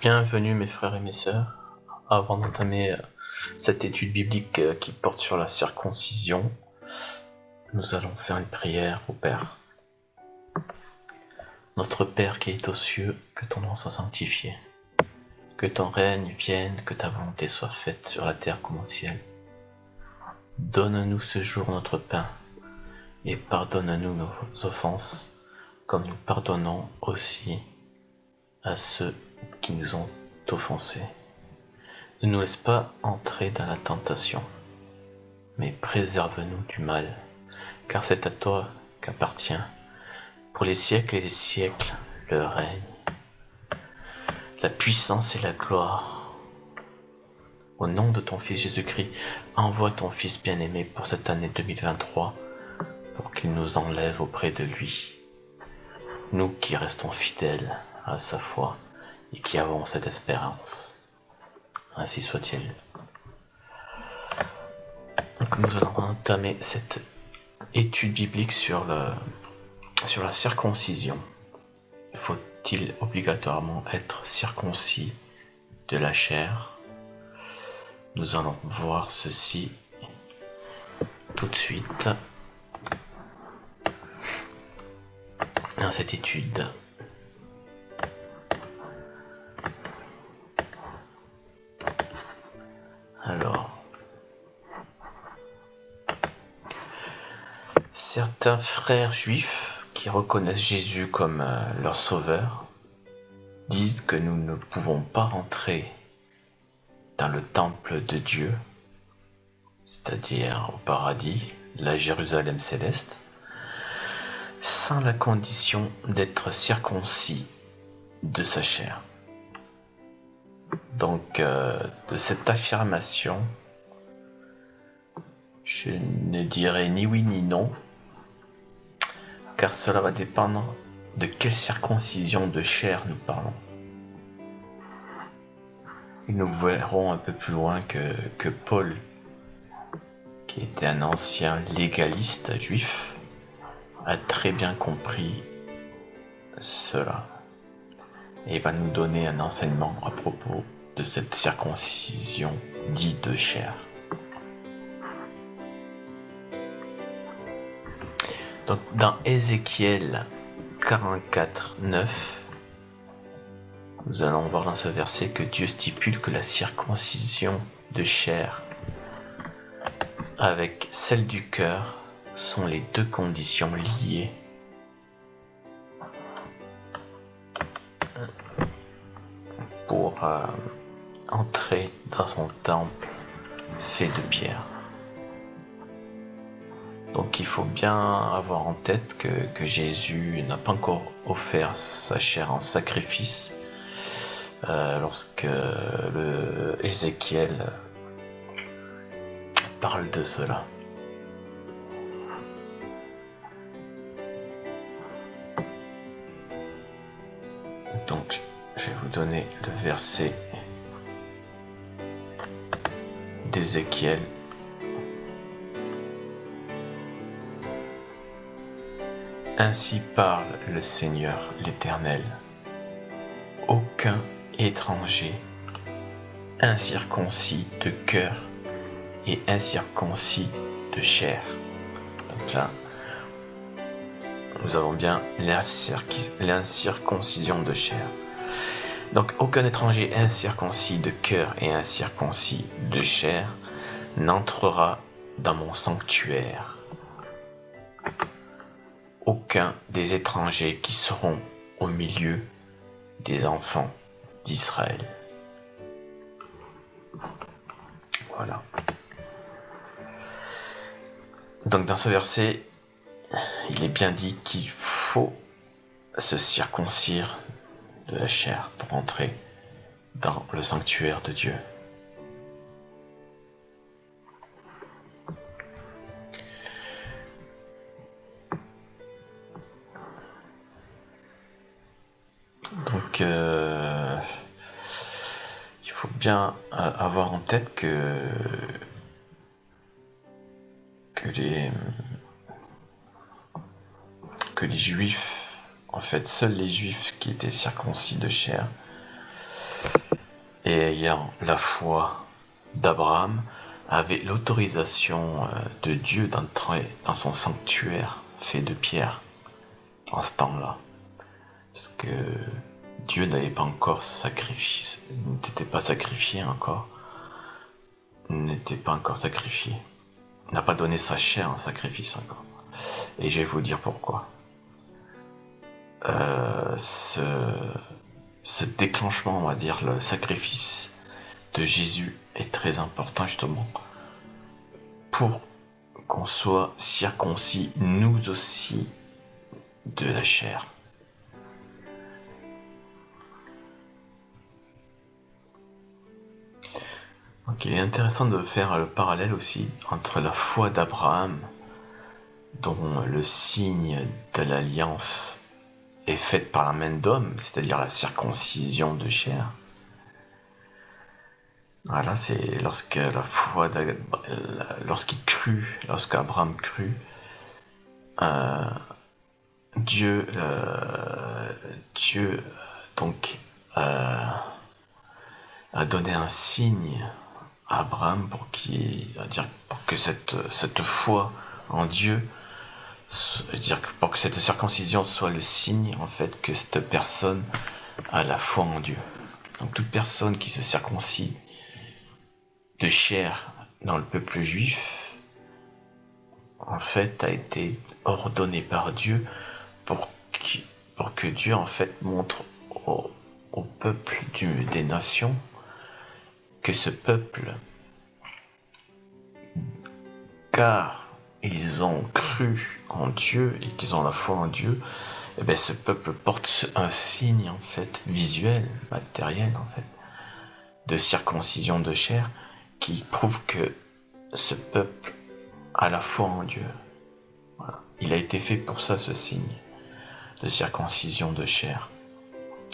Bienvenue mes frères et mes sœurs. Avant d'entamer cette étude biblique qui porte sur la circoncision, nous allons faire une prière au Père. Notre Père qui est aux cieux, que ton nom soit sanctifié. Que ton règne vienne, que ta volonté soit faite sur la terre comme au ciel. Donne-nous ce jour notre pain et pardonne-nous nos offenses, comme nous pardonnons aussi à ceux qui nous ont offensés. Ne nous laisse pas entrer dans la tentation, mais préserve-nous du mal, car c'est à toi qu'appartient, pour les siècles et les siècles, le règne, la puissance et la gloire. Au nom de ton Fils Jésus-Christ, envoie ton Fils bien-aimé pour cette année 2023, pour qu'il nous enlève auprès de lui, nous qui restons fidèles à sa foi et qui avons cette espérance. Ainsi soit-il. Donc nous allons entamer cette étude biblique sur la circoncision. Faut-il obligatoirement être circoncis de la chair? Nous allons voir ceci tout de suite dans cette étude. Alors, certains frères juifs qui reconnaissent Jésus comme leur sauveur disent que nous ne pouvons pas rentrer dans le temple de Dieu, c'est-à-dire au paradis, la Jérusalem céleste, sans la condition d'être circoncis de sa chair. Donc, de cette affirmation, je ne dirai ni oui ni non, car cela va dépendre de quelle circoncision de chair nous parlons. Et nous verrons un peu plus loin que Paul, qui était un ancien légaliste juif, a très bien compris cela et va nous donner un enseignement à propos de cette circoncision dite de chair. Donc dans Ézéchiel 44, 9, nous allons voir dans ce verset que Dieu stipule que la circoncision de chair avec celle du cœur sont les deux conditions liées pour entrer dans son temple fait de pierre. Donc il faut bien avoir en tête que Jésus n'a pas encore offert sa chair en sacrifice lorsque Ézéchiel parle de cela. Donc je vais vous donner le verset d'Ézéchiel. Ainsi parle le Seigneur l'Éternel. Aucun étranger, incirconcis de cœur et incirconcis de chair. Donc là, nous avons bien l'incirconcision de chair. Donc aucun étranger incirconcis de cœur et incirconcis de chair n'entrera dans mon sanctuaire. Aucun des étrangers qui seront au milieu des enfants d'Israël. Voilà. Donc dans ce verset, il est bien dit qu'il faut se circoncire de la chair pour entrer dans le sanctuaire de Dieu. Donc il faut bien avoir en tête que les Juifs, en fait seuls les Juifs qui étaient circoncis de chair, et ayant la foi d'Abraham, avait l'autorisation de Dieu d'entrer dans son sanctuaire fait de pierre en ce temps-là. Parce que Dieu n'avait pas encore sacrifié, n'était pas sacrifié encore, n'était pas encore sacrifié, n'a pas donné sa chair en sacrifice encore. Et je vais vous dire pourquoi. Ce déclenchement, on va dire, le sacrifice de Jésus est très important justement pour qu'on soit circoncis, nous aussi, de la chair. Donc il est intéressant de faire le parallèle aussi entre la foi d'Abraham, dont le signe de l'alliance est faite par la main d'homme, c'est-à-dire la circoncision de chair. Voilà, c'est lorsque la foi lorsqu'Abraham crut, Dieu donc a donné un signe à Abraham pour que cette foi en Dieu, pour que cette circoncision soit le signe en fait que cette personne a la foi en Dieu. Donc toute personne qui se circoncis de chair dans le peuple juif, en fait, a été ordonnée par Dieu pour que Dieu, en fait, montre au peuple des nations que ce peuple, car ils ont cru en Dieu et qu'ils ont la foi en Dieu, et bien ce peuple porte un signe, en fait, visuel, matériel, en fait, de circoncision de chair, qui prouve que ce peuple a la foi en Dieu. Voilà. Il a été fait pour ça, ce signe de circoncision de chair.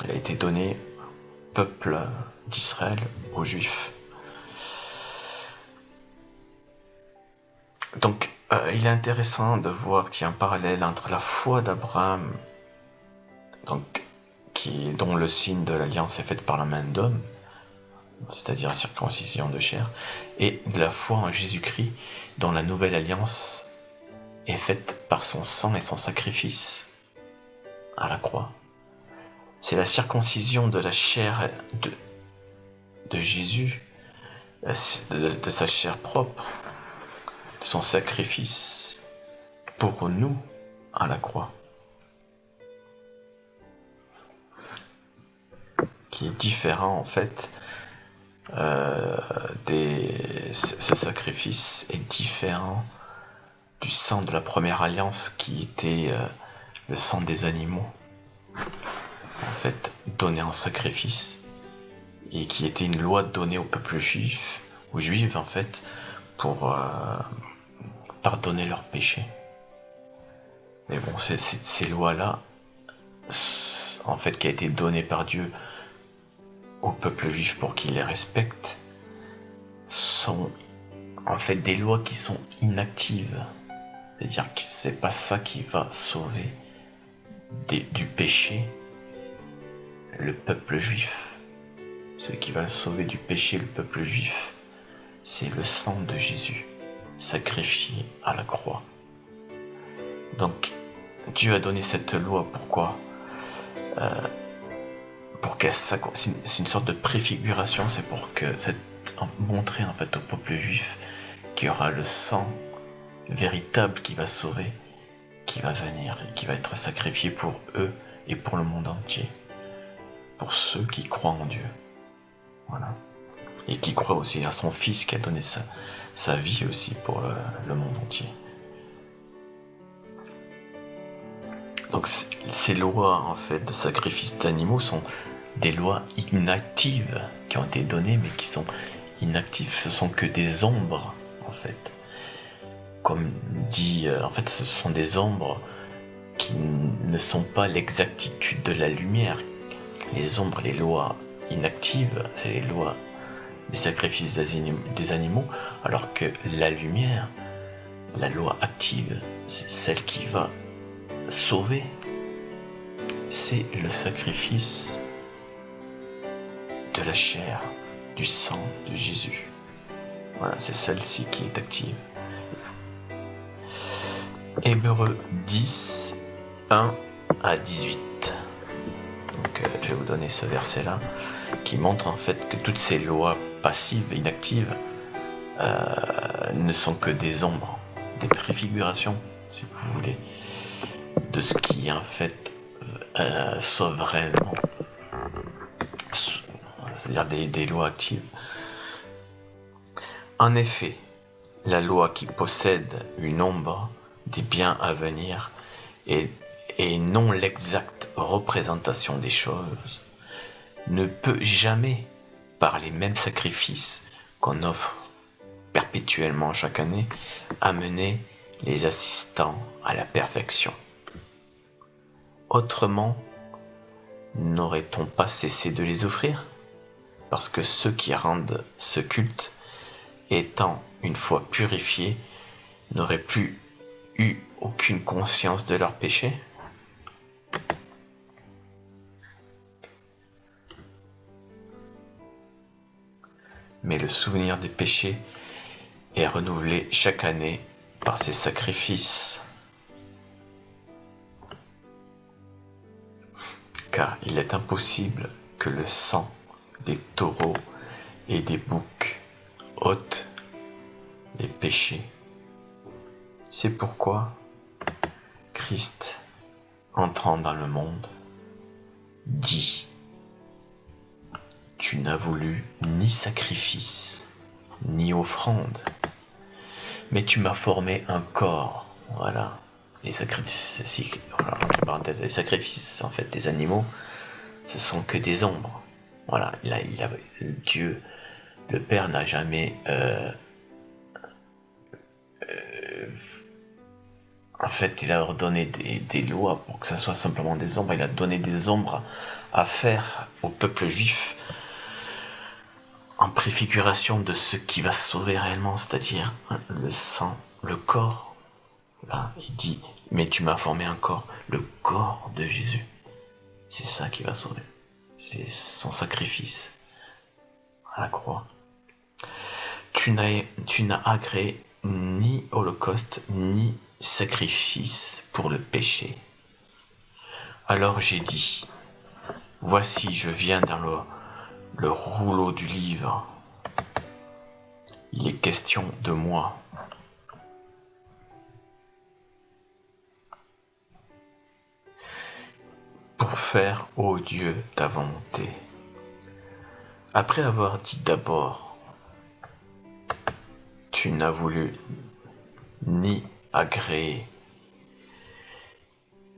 Il a été donné au peuple d'Israël, aux Juifs. Donc, il est intéressant de voir qu'il y a un parallèle entre la foi d'Abraham, dont le signe de l'alliance est fait par la main d'homme, c'est-à-dire la circoncision de chair, et de la foi en Jésus-Christ, dont la nouvelle alliance est faite par son sang et son sacrifice à la croix. C'est la circoncision de la chair de Jésus, de sa chair propre, de son sacrifice pour nous à la croix, qui est différent en fait. Ce sacrifice est différent du sang de la première alliance qui était le sang des animaux, en fait donné en sacrifice, et qui était une loi donnée au peuple juif, aux juifs en fait, pour pardonner leurs péchés. Mais bon, ces lois-là, en fait, qui a été donnée par Dieu au peuple juif pour qu'il les respecte, sont en fait des lois qui sont inactives. C'est-à-dire que c'est pas ça qui va sauver du péché le peuple juif. Ce qui va sauver du péché le peuple juif, c'est le sang de Jésus, sacrifié à la croix. Donc, Dieu a donné cette loi, pourquoi pour qu'elle c'est une sorte de préfiguration, c'est pour montrer en fait au peuple juif qu'il y aura le sang véritable qui va sauver, qui va venir et qui va être sacrifié pour eux et pour le monde entier, pour ceux qui croient en Dieu. Voilà. Et qui croient aussi à son Fils qui a donné sa vie aussi pour le monde entier. Donc ces lois en fait de sacrifice d'animaux sont des lois inactives qui ont été données mais qui sont inactives. Ce sont que des ombres en fait. Comme dit, en fait ce sont des ombres qui ne sont pas l'exactitude de la lumière. Les ombres, les lois inactives, c'est les lois des sacrifices des animaux, alors que la lumière, la loi active, c'est celle qui va sauver. C'est le sacrifice de la chair du sang de Jésus. Voilà, c'est celle-ci qui est active. Hébreux 10, 1 à 18. Donc, je vais vous donner ce verset-là qui montre en fait que toutes ces lois passives et inactives ne sont que des ombres, des préfigurations, si vous voulez, de ce qui en fait sauve réellement, c'est-à-dire des lois actives. En effet, la loi qui possède une ombre des biens à venir et non l'exacte représentation des choses ne peut jamais, par les mêmes sacrifices qu'on offre perpétuellement chaque année, amener les assistants à la perfection. Autrement, n'aurait-on pas cessé de les offrir? Parce que ceux qui rendent ce culte, étant une fois purifiés, n'auraient plus eu aucune conscience de leurs péchés? Mais le souvenir des péchés est renouvelé chaque année par ces sacrifices. Car il est impossible que le sang des taureaux et des boucs ôte les péchés. C'est pourquoi Christ, entrant dans le monde, dit: tu n'as voulu ni sacrifice, ni offrande, mais tu m'as formé un corps. Voilà. Les sacrifices, voilà, entre parenthèses, les sacrifices, en fait, des animaux, ce sont que des ombres. Voilà, Dieu, le Père, n'a jamais en fait, il a ordonné des lois pour que ce soit simplement des ombres. Il a donné des ombres à faire au peuple juif en préfiguration de ce qui va sauver réellement, c'est-à-dire le sang, le corps. Là, il dit, mais tu m'as formé un corps, le corps de Jésus. C'est ça qui va sauver. C'est son sacrifice à la croix. Tu n'as agréé ni holocauste, ni sacrifice pour le péché. Alors j'ai dit, voici, je viens dans le rouleau du livre. Il est question de moi. Pour faire, ô Dieu, ta volonté. Après avoir dit d'abord, tu n'as voulu ni agréer,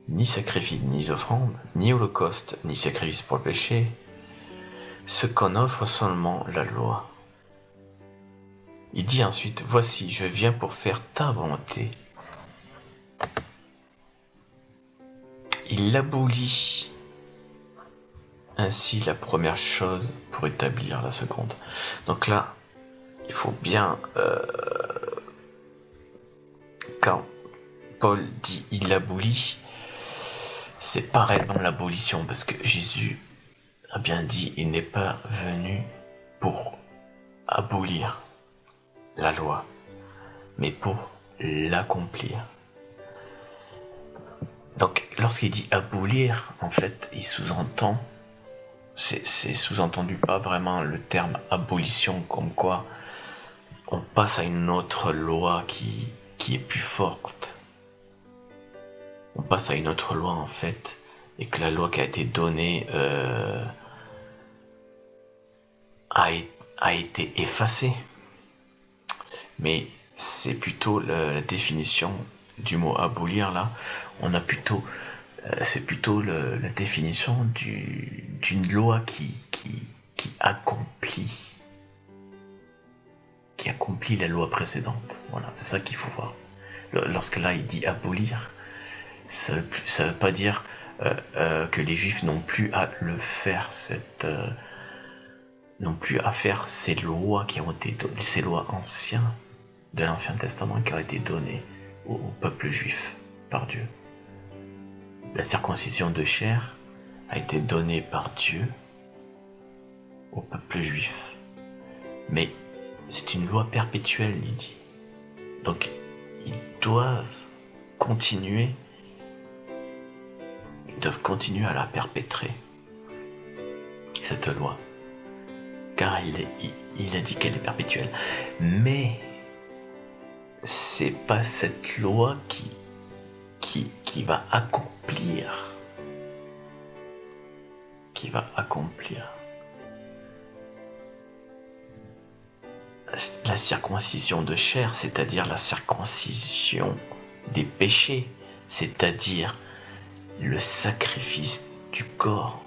ni sacrifice, ni offrande, ni holocauste, ni sacrifice pour le péché, ce qu'en offre seulement la loi. Il dit ensuite, voici, je viens pour faire ta volonté. Il abolit ainsi la première chose pour établir la seconde. Donc là, il faut bien, quand Paul dit il abolit, c'est pas réellement l'abolition, parce que Jésus a bien dit, il n'est pas venu pour abolir la loi, mais pour l'accomplir. Donc, lorsqu'il dit abolir, en fait, il sous-entend, c'est sous-entendu pas vraiment le terme abolition, comme quoi on passe à une autre loi qui est plus forte. On passe à une autre loi, en fait, et que la loi qui a été donnée a été effacée. Mais c'est plutôt la définition du mot abolir, là. On a plutôt, c'est plutôt la définition d'une loi qui accomplit la loi précédente. Voilà, c'est ça qu'il faut voir. Lorsque là il dit abolir, ça veut pas dire que les Juifs n'ont plus à le faire, n'ont plus à faire ces lois qui ont été données, ces lois anciennes de l'Ancien Testament qui ont été données au peuple juif par Dieu. La circoncision de chair a été donnée par Dieu au peuple juif. Mais c'est une loi perpétuelle, il dit. Donc, ils doivent continuer à la perpétrer, cette loi. Car il a dit qu'elle est perpétuelle. Mais c'est pas cette loi qui va accomplir. La circoncision de chair, c'est-à-dire la circoncision des péchés, c'est-à-dire le sacrifice du corps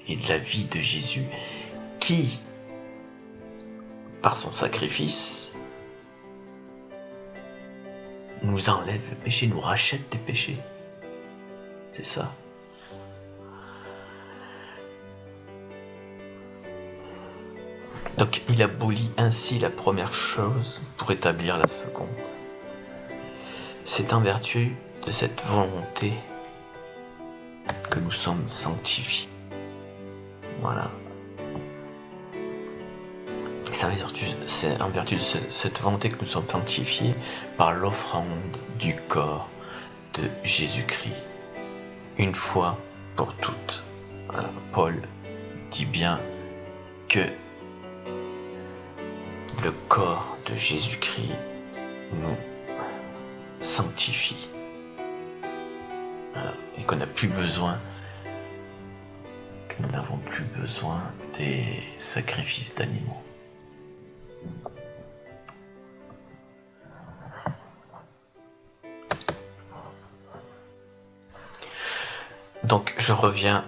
et de la vie de Jésus, qui, par son sacrifice, nous enlève le péché, nous rachète des péchés. C'est ça. Donc il abolit ainsi la première chose pour établir la seconde. C'est en vertu de cette volonté que nous sommes sanctifiés. Voilà. C'est en vertu de cette volonté que nous sommes sanctifiés par l'offrande du corps de Jésus-Christ. Une fois pour toutes. Paul dit bien que le corps de Jésus-Christ nous sanctifie. Et qu'on n'a plus besoin, que nous n'avons plus besoin des sacrifices d'animaux. Donc je reviens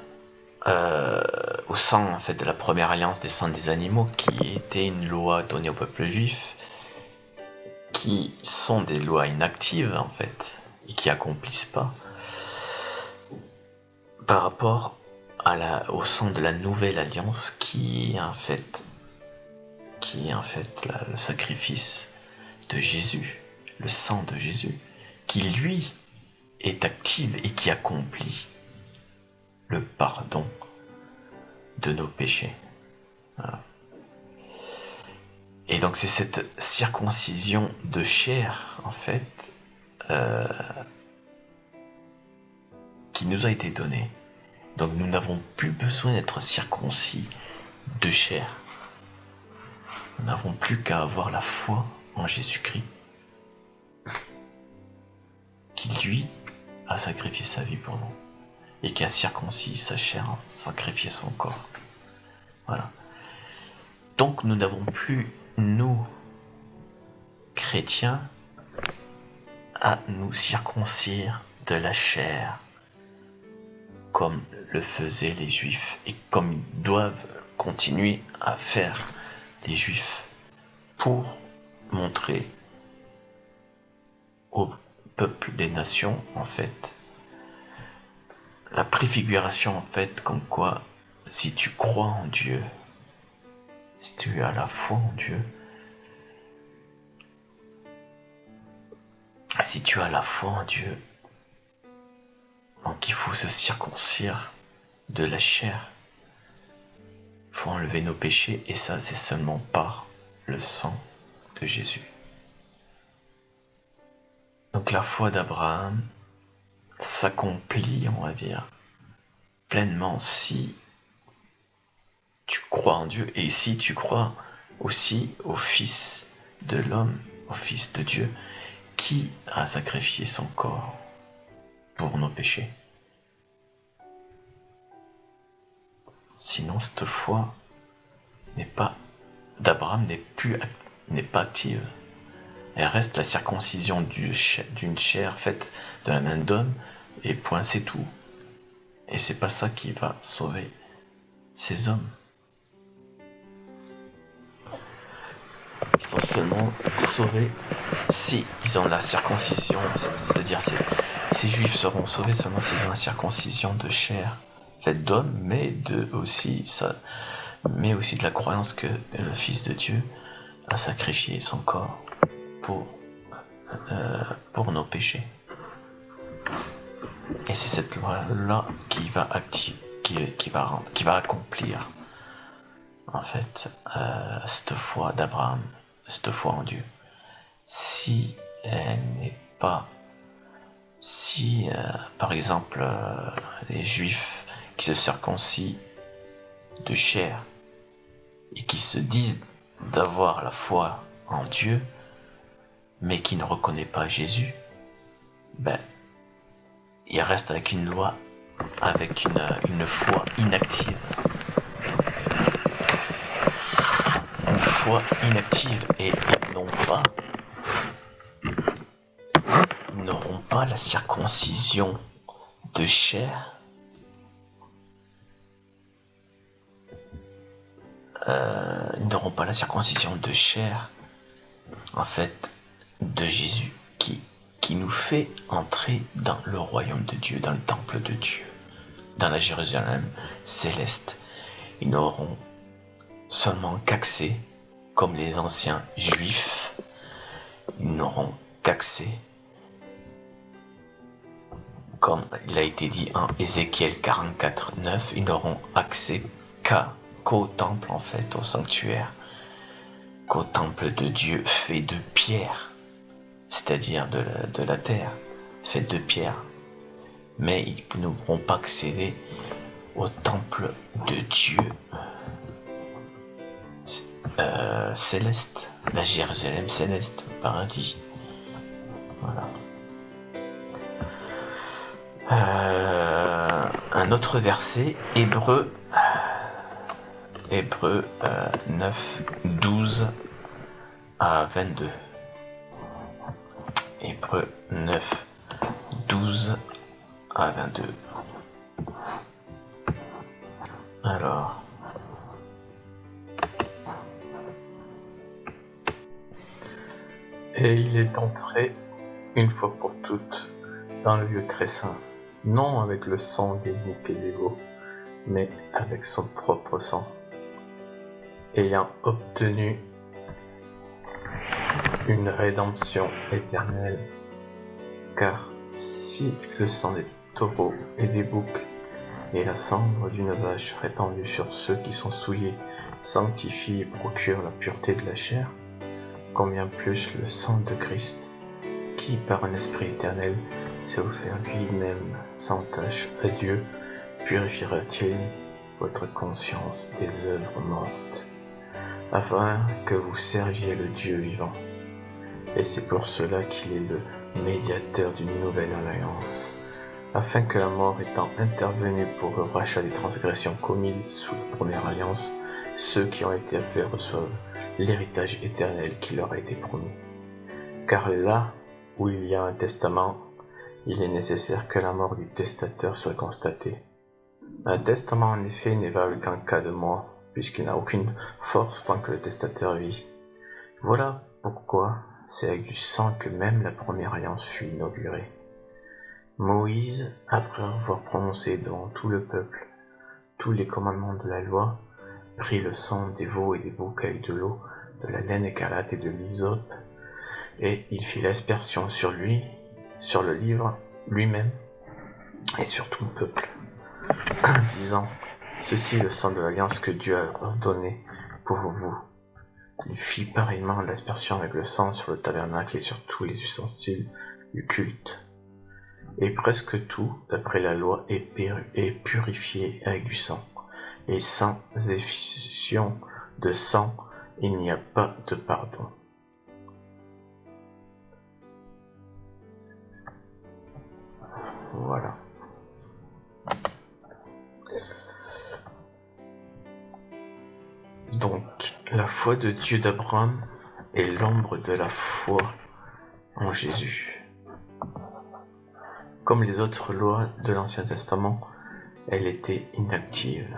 au sang en fait de la première alliance des sangs des animaux, qui était une loi donnée au peuple juif, qui sont des lois inactives en fait et qui accomplissent pas, par rapport au sang de la nouvelle alliance qui est en fait le sacrifice de Jésus, le sang de Jésus, qui lui est active et qui accomplit le pardon de nos péchés. Voilà. Et donc c'est cette circoncision de chair, en fait, qui nous a été donnée. Donc nous n'avons plus besoin d'être circoncis de chair. Nous n'avons plus qu'à avoir la foi en Jésus-Christ, qui lui a sacrifié sa vie pour nous, et qui a circoncis sa chair, sacrifié son corps. Voilà. Donc nous n'avons plus, nous, chrétiens, à nous circoncire de la chair, comme le faisaient les Juifs, et comme ils doivent continuer à faire les Juifs, pour montrer au peuple des nations, en fait, la préfiguration, en fait, comme quoi, si tu crois en Dieu, si tu as la foi en Dieu, si tu as la foi en Dieu, donc il faut se circoncire de la chair. Il faut enlever nos péchés, et ça, c'est seulement par le sang de Jésus. Donc la foi d'Abraham s'accomplit, on va dire, pleinement si tu crois en Dieu, et si tu crois aussi au Fils de l'homme, au Fils de Dieu, qui a sacrifié son corps pour nos péchés. Sinon, cette foi d'Abraham n'est pas active. Elle reste la circoncision d'une chair faite de la main d'homme, et point, c'est tout. Et c'est pas ça qui va sauver ces hommes. Ils sont seulement sauvés si ils ont la circoncision, c'est-à-dire ces juifs seront sauvés seulement s'ils ont la circoncision de chair faite d'homme, mais aussi de la croyance que le Fils de Dieu a sacrifié son corps pour nos péchés. Et c'est cette loi-là qui va accomplir en fait, cette foi d'Abraham, cette foi en Dieu, si elle n'est pas, si par exemple les Juifs qui se circoncisent de chair et qui se disent d'avoir la foi en Dieu, mais qui ne reconnaissent pas Jésus, ben, ils restent avec une loi, avec une foi inactive. Une foi inactive, et ils n'auront pas la circoncision de chair. Ils n'auront pas la circoncision de chair, en fait, de Jésus, qui nous fait entrer dans le royaume de Dieu, dans le temple de Dieu, dans la Jérusalem céleste. Ils n'auront seulement qu'accès, comme les anciens juifs, ils n'auront qu'accès, comme il a été dit en Ézéchiel 44:9, ils n'auront accès qu'au temple, en fait, au sanctuaire, qu'au temple de Dieu fait de pierre, c'est-à-dire de la terre, fait de pierre. Mais ils ne pourront pas accéder au temple de Dieu céleste, la Jérusalem céleste, paradis. Voilà. Un autre verset, Hébreux 9, 12 à 22. Hébreux 9, 12 à 22. Alors, et il est entré une fois pour toutes dans le lieu très saint, non avec le sang des boucs et des veaux, mais avec son propre sang, ayant obtenu une rédemption éternelle. Car si le sang des taureaux et des boucs et la cendre d'une vache répandue sur ceux qui sont souillés sanctifie et procure la pureté de la chair, combien plus le sang de Christ, qui par un esprit éternel s'est offert lui-même sans tache à Dieu, purifiera-t-il votre conscience des œuvres mortes, afin que vous serviez le Dieu vivant. Et c'est pour cela qu'il est le médiateur d'une nouvelle alliance, afin que la mort étant intervenue pour le rachat des transgressions commises sous la première alliance, ceux qui ont été appelés reçoivent l'héritage éternel qui leur a été promis. Car là où il y a un testament, il est nécessaire que la mort du testateur soit constatée. Un testament en effet n'est valable qu'en cas de mort, puisqu'il n'a aucune force tant que le testateur vit. Voilà pourquoi c'est avec du sang que même la première alliance fut inaugurée. Moïse, après avoir prononcé devant tout le peuple tous les commandements de la loi, prit le sang des veaux et des boucs avec de l'eau, de la laine écarlate et de l'hysope, et il fit l'aspersion sur lui, sur le livre lui-même, et sur tout le peuple, disant, « Ceci est le sang de l'alliance que Dieu a ordonné pour vous. » Il fit pareillement l'aspersion avec le sang sur le tabernacle et sur tous les ustensiles du culte. Et presque tout, d'après la loi, est purifié avec du sang. Et sans effusion de sang, il n'y a pas de pardon. Voilà. Donc, la foi de Dieu d'Abraham est l'ombre de la foi en Jésus. Comme les autres lois de l'Ancien Testament, elle était inactive.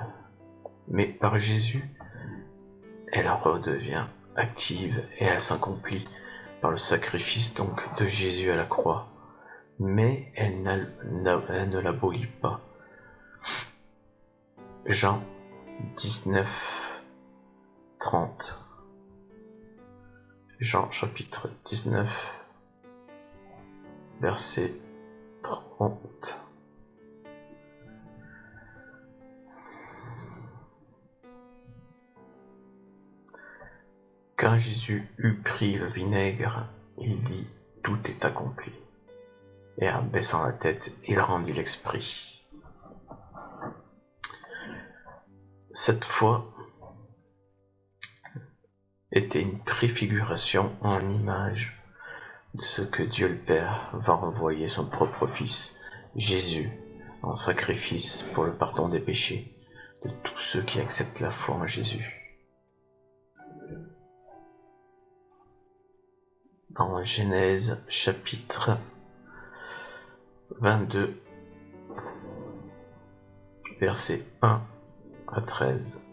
Mais par Jésus, elle redevient active et elle s'accomplit par le sacrifice donc de Jésus à la croix. Mais elle ne l'abolit pas. Jean 19, 30. Jean chapitre 19, verset 30. Jésus eut pris le vinaigre, il dit « Tout est accompli ». Et en baissant la tête, il rendit l'esprit. Cette foi était une préfiguration en image de ce que Dieu le Père va envoyer son propre Fils, Jésus, en sacrifice pour le pardon des péchés de tous ceux qui acceptent la foi en Jésus. Dans Genèse chapitre 22, versets 1 à 13.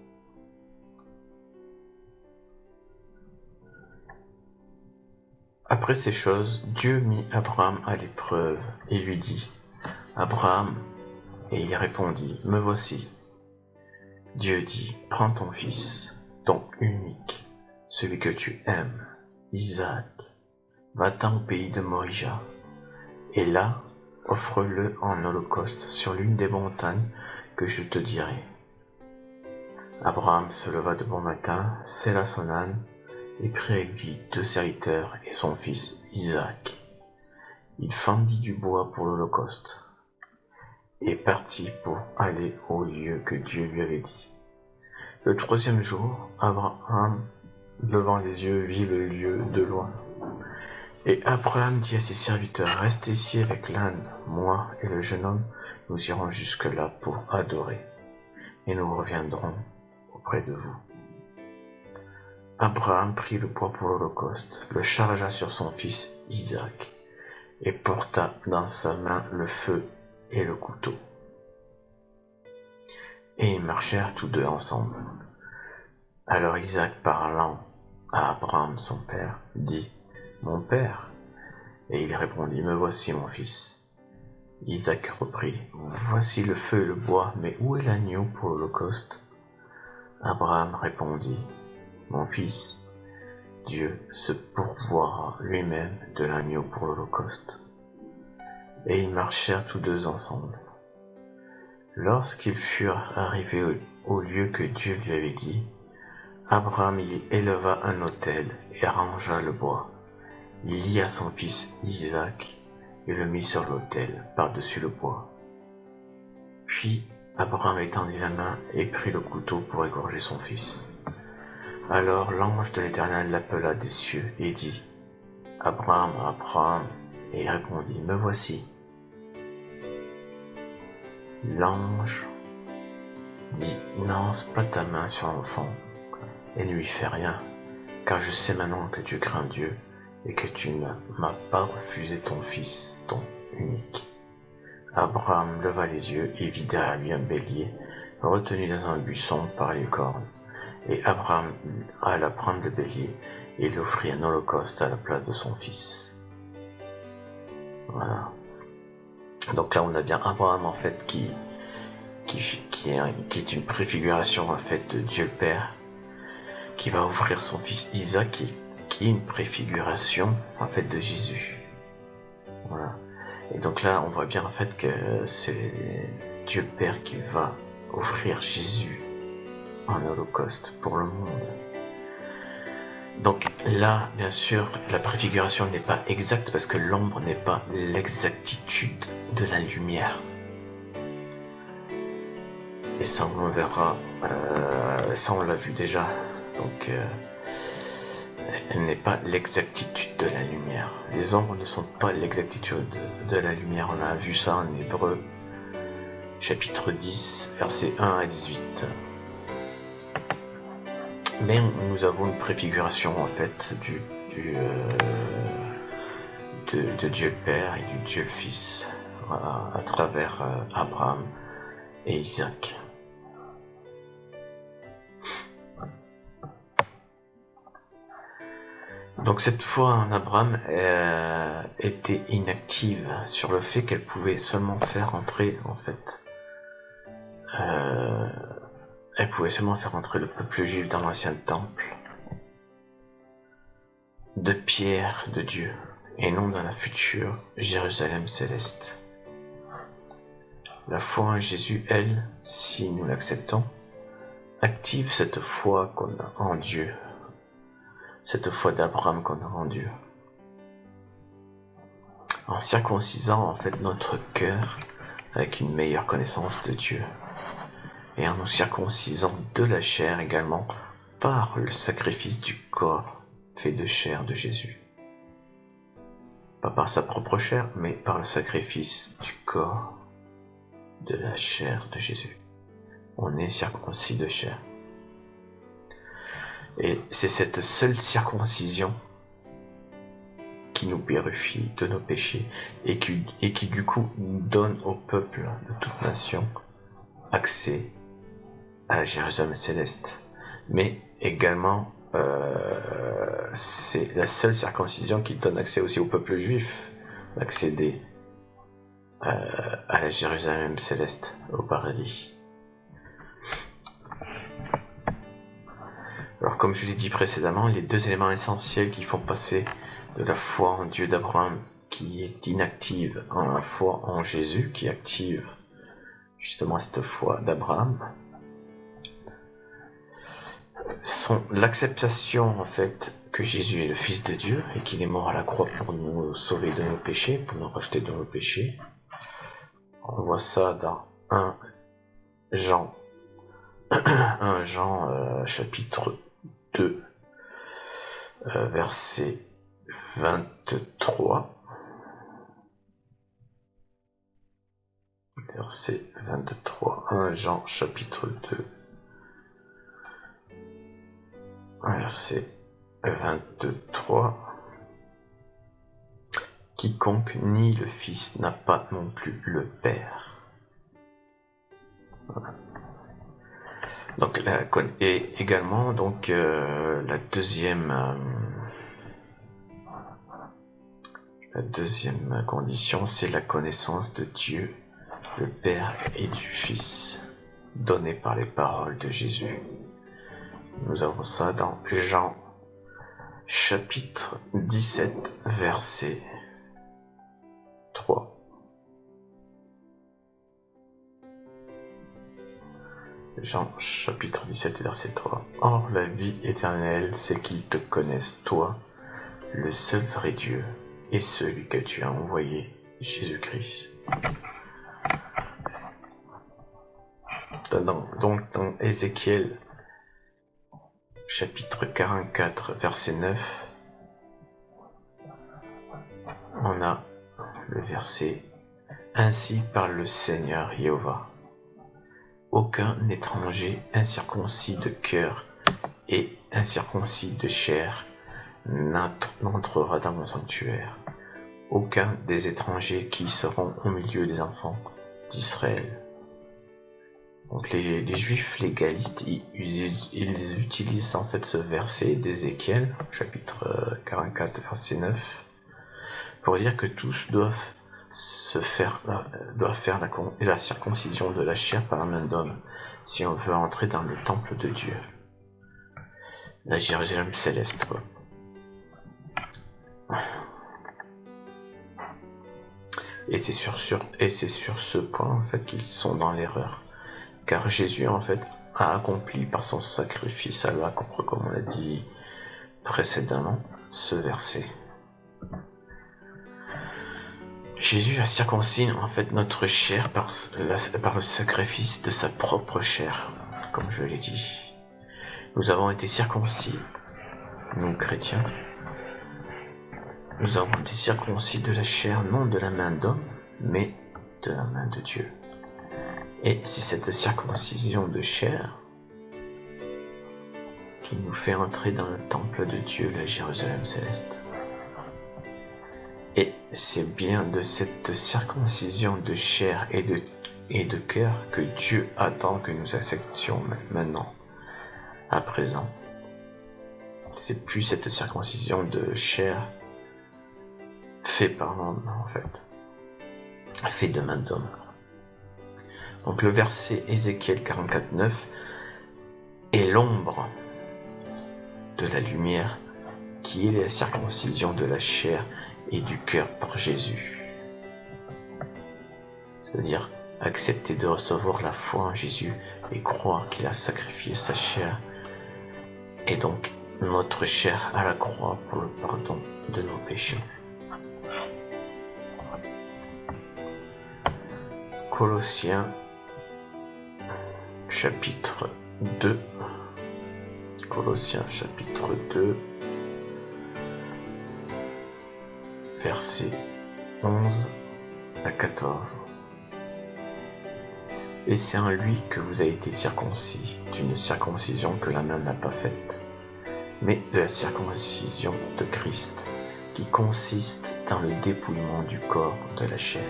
Après ces choses, Dieu mit Abraham à l'épreuve et lui dit « Abraham » et il répondit « Me voici ». Dieu dit « Prends ton fils, ton unique, celui que tu aimes, Isaac, va-t'en au pays de Morija, et là, offre-le en holocauste sur l'une des montagnes que je te dirai. » Abraham se leva de bon matin, sella son âne, et prit avec lui 2 serviteurs et son fils Isaac. Il fendit du bois pour l'holocauste, et partit pour aller au lieu que Dieu lui avait dit. Le 3e jour, Abraham, levant les yeux, vit le lieu de loin. Et Abraham dit à ses serviteurs, « Restez ici avec l'âne, moi et le jeune homme, nous irons jusque-là pour adorer, et nous reviendrons auprès de vous. » Abraham prit le bois pour l'holocauste, le chargea sur son fils Isaac, et porta dans sa main le feu et le couteau. Et ils marchèrent tous deux ensemble. Alors Isaac, parlant à Abraham son père, dit « Mon père ?» Et il répondit « Me voici, mon fils. » Isaac reprit « Voici le feu et le bois, mais où est l'agneau pour l'holocauste ?» Abraham répondit « Mon fils, Dieu se pourvoira lui-même de l'agneau pour l'holocauste. » Et ils marchèrent tous deux ensemble. Lorsqu'ils furent arrivés au lieu que Dieu lui avait dit, Abraham y éleva un autel et rangea le bois. Il lia son fils Isaac et le mit sur l'autel par-dessus le bois. Puis Abraham étendit la main et prit le couteau pour égorger son fils. Alors l'ange de l'Éternel l'appela des cieux et dit « Abraham, Abraham » et il répondit « Me voici. » L'ange dit « N'avance pas ta main sur l'enfant et ne lui fais rien, car je sais maintenant que tu crains Dieu et que tu ne m'as pas refusé ton fils, ton unique. » Abraham leva les yeux et vit derrière lui un bélier retenu dans un buisson par les cornes. Et Abraham alla prendre le bélier et l'offrit un holocauste à la place de son fils. Voilà. Donc là, on a bien Abraham en fait qui est une préfiguration en fait de Dieu le Père, qui va offrir son fils Isaac, qui est une préfiguration en fait de Jésus. Voilà. Et donc là, on voit bien en fait que c'est Dieu le Père qui va offrir Jésus en holocauste pour le monde. Donc là, bien sûr, la préfiguration n'est pas exacte parce que l'ombre n'est pas l'exactitude de la lumière. Et ça, on le verra, ça on l'a vu déjà. Donc, elle n'est pas l'exactitude de la lumière. Les ombres ne sont pas l'exactitude de la lumière. On a vu ça en Hébreux, chapitre 10, versets 1 à 18. Mais nous avons une préfiguration en fait de Dieu le Père et du Dieu le Fils à travers Abraham et Isaac. Donc cette foi en Abraham était inactive sur le fait qu'elle pouvait seulement faire entrer en fait. Elle pouvait seulement faire entrer le peuple juif dans l'ancien temple de pierre de Dieu et non dans la future Jérusalem céleste. La foi en Jésus, elle, si nous l'acceptons, active cette foi qu'on a en Dieu. cette foi d'Abraham qu'on a rendue. En circoncisant en fait notre cœur avec une meilleure connaissance de Dieu. Et en nous circoncisant de la chair également par le sacrifice du corps fait de chair de Jésus. Pas par sa propre chair, mais par le sacrifice du corps de la chair de Jésus. On est circoncis de chair. Et c'est cette seule circoncision qui nous purifie de nos péchés et qui du coup donne au peuple de toute nation accès à la Jérusalem céleste. Mais également, c'est la seule circoncision qui donne accès aussi au peuple juif d'accéder à la Jérusalem céleste, au paradis. Alors comme je l'ai dit précédemment, les deux éléments essentiels qui font passer de la foi en Dieu d'Abraham, qui est inactive, en la foi en Jésus, qui active justement cette foi d'Abraham, sont l'acceptation en fait que Jésus est le Fils de Dieu et qu'il est mort à la croix pour nous sauver de nos péchés, pour nous racheter de nos péchés. On voit ça dans 1 Jean, chapitre 2, verset 23. Verset 23. 1 Jean, chapitre 2. Verset 23. Quiconque nie le Fils n'a pas non plus le Père. Voilà. Donc, et également, donc, la deuxième condition, c'est la connaissance de Dieu, le Père et du Fils, donnée par les paroles de Jésus. Nous avons ça dans Jean, chapitre 17, verset 3. Jean, chapitre 17, verset 3. Or, la vie éternelle, c'est qu'ils te connaissent, toi, le seul vrai Dieu, et celui que tu as envoyé, Jésus-Christ. Donc, dans Ézéchiel, chapitre 44, verset 9, on a le verset « Ainsi parle le Seigneur Jéhovah. Aucun étranger incirconcis de cœur et incirconcis de chair n'entrera dans mon sanctuaire. Aucun des étrangers qui seront au milieu des enfants d'Israël. » Donc les juifs légalistes, ils utilisent en fait ce verset d'Ézéchiel, chapitre 44, verset 9, pour dire que tous doivent faire la circoncision de la chair par la main d'homme, si on veut entrer dans le temple de Dieu, la Jérusalem céleste, quoi. Et c'est sur ce point en fait qu'ils sont dans l'erreur, car Jésus en fait a accompli par son sacrifice à la croix, comme on l'a dit précédemment, ce verset. Jésus a circoncis en fait notre chair par le sacrifice de sa propre chair, comme je l'ai dit. Nous avons été circoncis, nous chrétiens. Nous avons été circoncis de la chair, non de la main d'homme, mais de la main de Dieu. Et c'est cette circoncision de chair qui nous fait entrer dans le temple de Dieu, la Jérusalem céleste. Et c'est bien de cette circoncision de chair et de cœur que Dieu attend que nous acceptions maintenant, à présent. C'est plus cette circoncision de chair faite par l'homme, en fait, fait de main d'homme. Donc le verset Ézéchiel 44:9 est l'ombre de la lumière qui est la circoncision de la chair et du cœur par Jésus. C'est-à-dire accepter de recevoir la foi en Jésus et croire qu'il a sacrifié sa chair et donc notre chair à la croix pour le pardon de nos péchés. Colossiens chapitre 2. Colossiens chapitre 2, versets 11 à 14. Et c'est en lui que vous avez été circoncis, d'une circoncision que la main n'a pas faite, mais de la circoncision de Christ, qui consiste dans le dépouillement du corps de la chair.